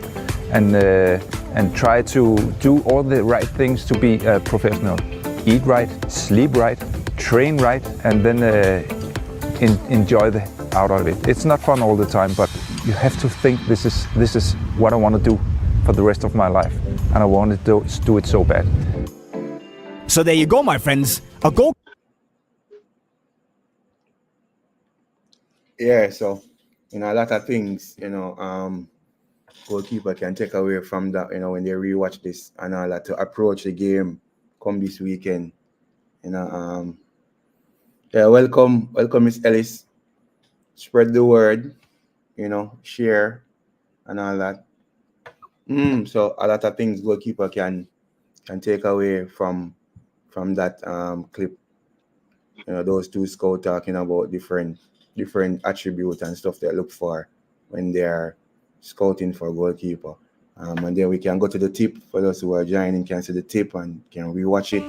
and try to do all the right things to be a professional. Eat right, sleep right, train right, and then enjoy the out of it. It's not fun all the time, but you have to think this is what I want to do for the rest of my life, and I want to do it so bad. So there you go, my friends. A goal. Yeah, so a lot of things, goalkeeper can take away from that, when they rewatch this and all that, to approach the game come this weekend. Yeah, welcome, Miss Ellis. Spread the word, share and all that. So a lot of things goalkeeper can take away from that clip. Those two scouts talking about different attributes and stuff they look for when they are scouting for a goalkeeper. And then we can go to the tip. For those who are joining, can see the tip and can rewatch it.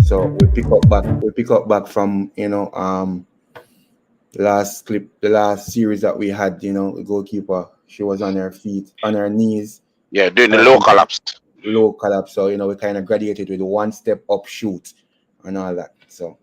So we pick up back from last clip, the last series that we had. The goalkeeper, she was on her feet, on her knees. Yeah, doing the low collapse. Low collapse. So we kind of graduated with a one step up shoot and all that. So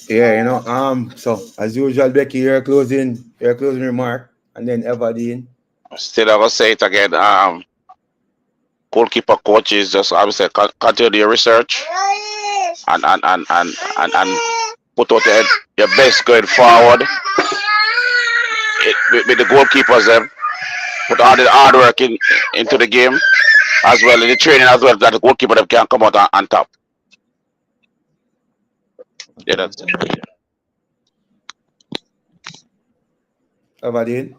Yeah, so as usual, Becky, your closing remark, and then Everdeen. Still, I will say it again. Goalkeeper coaches just obviously continue your research and put out your best going forward. With the goalkeepers, put all the hard work into the game as well in the training as well that the goalkeeper them can come out on top. Yeah, Okay. that's it. Everdeen.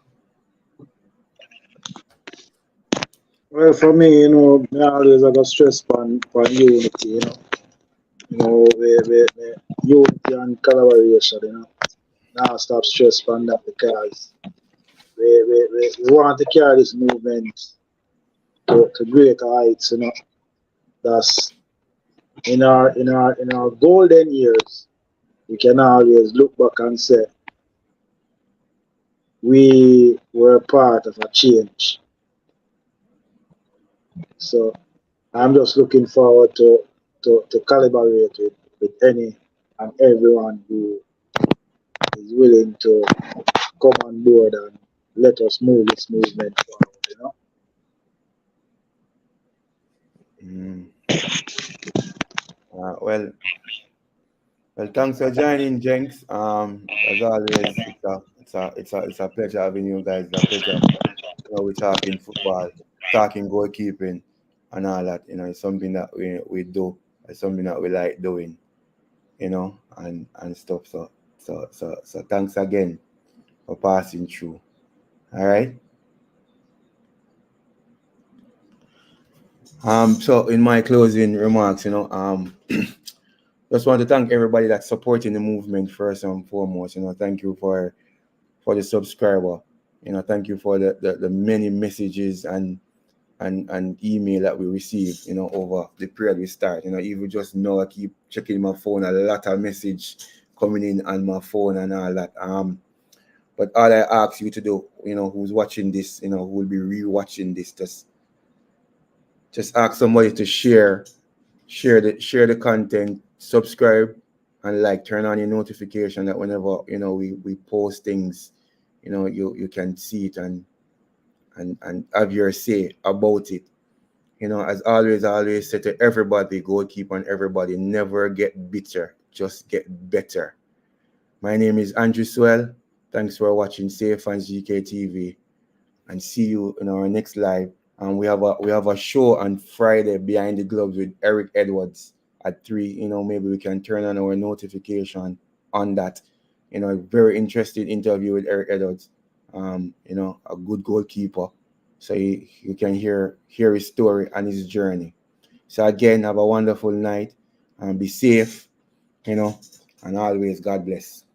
Well, for me, me always I got stress on unity, we unity and collaboration, Now stop stress on that because we want to carry this movement to greater heights, That's in our golden years, we can always look back and say we were part of a change. So I'm just looking forward to collaborate with any and everyone who is willing to come on board and let us move this movement forward. Mm. Well, thanks for joining, Jenks. As always, it's a pleasure having you guys. It's a pleasure. We're talking football, talking goalkeeping, and all that. It's something that we do. It's something that we like doing. And stuff. So thanks again for passing through. All right. So in my closing remarks, just want to thank everybody that's supporting the movement first and foremost. Thank you for the subscriber. Thank you for the many messages and email that we receive, over the period we start. Even just now I keep checking my phone, a lot of message coming in on my phone and all that. But all I ask you to do, who's watching this, who will be re-watching this, just ask somebody to share the content, subscribe, and turn on your notification that whenever we post things, you can see it and have your say about it. As always, I always say to everybody, goalkeeper and everybody, never get bitter, just get better. My name is Andrew Swell. Thanks for watching Safe Fans GK TV, and see you in our next live. And we have a show on Friday, Behind the Gloves, with Eric Edwards at 3. Maybe we can turn on our notification on that. A very interesting interview with Eric Edwards. A good goalkeeper. So you can hear his story and his journey. So again, have a wonderful night and be safe, and always God bless.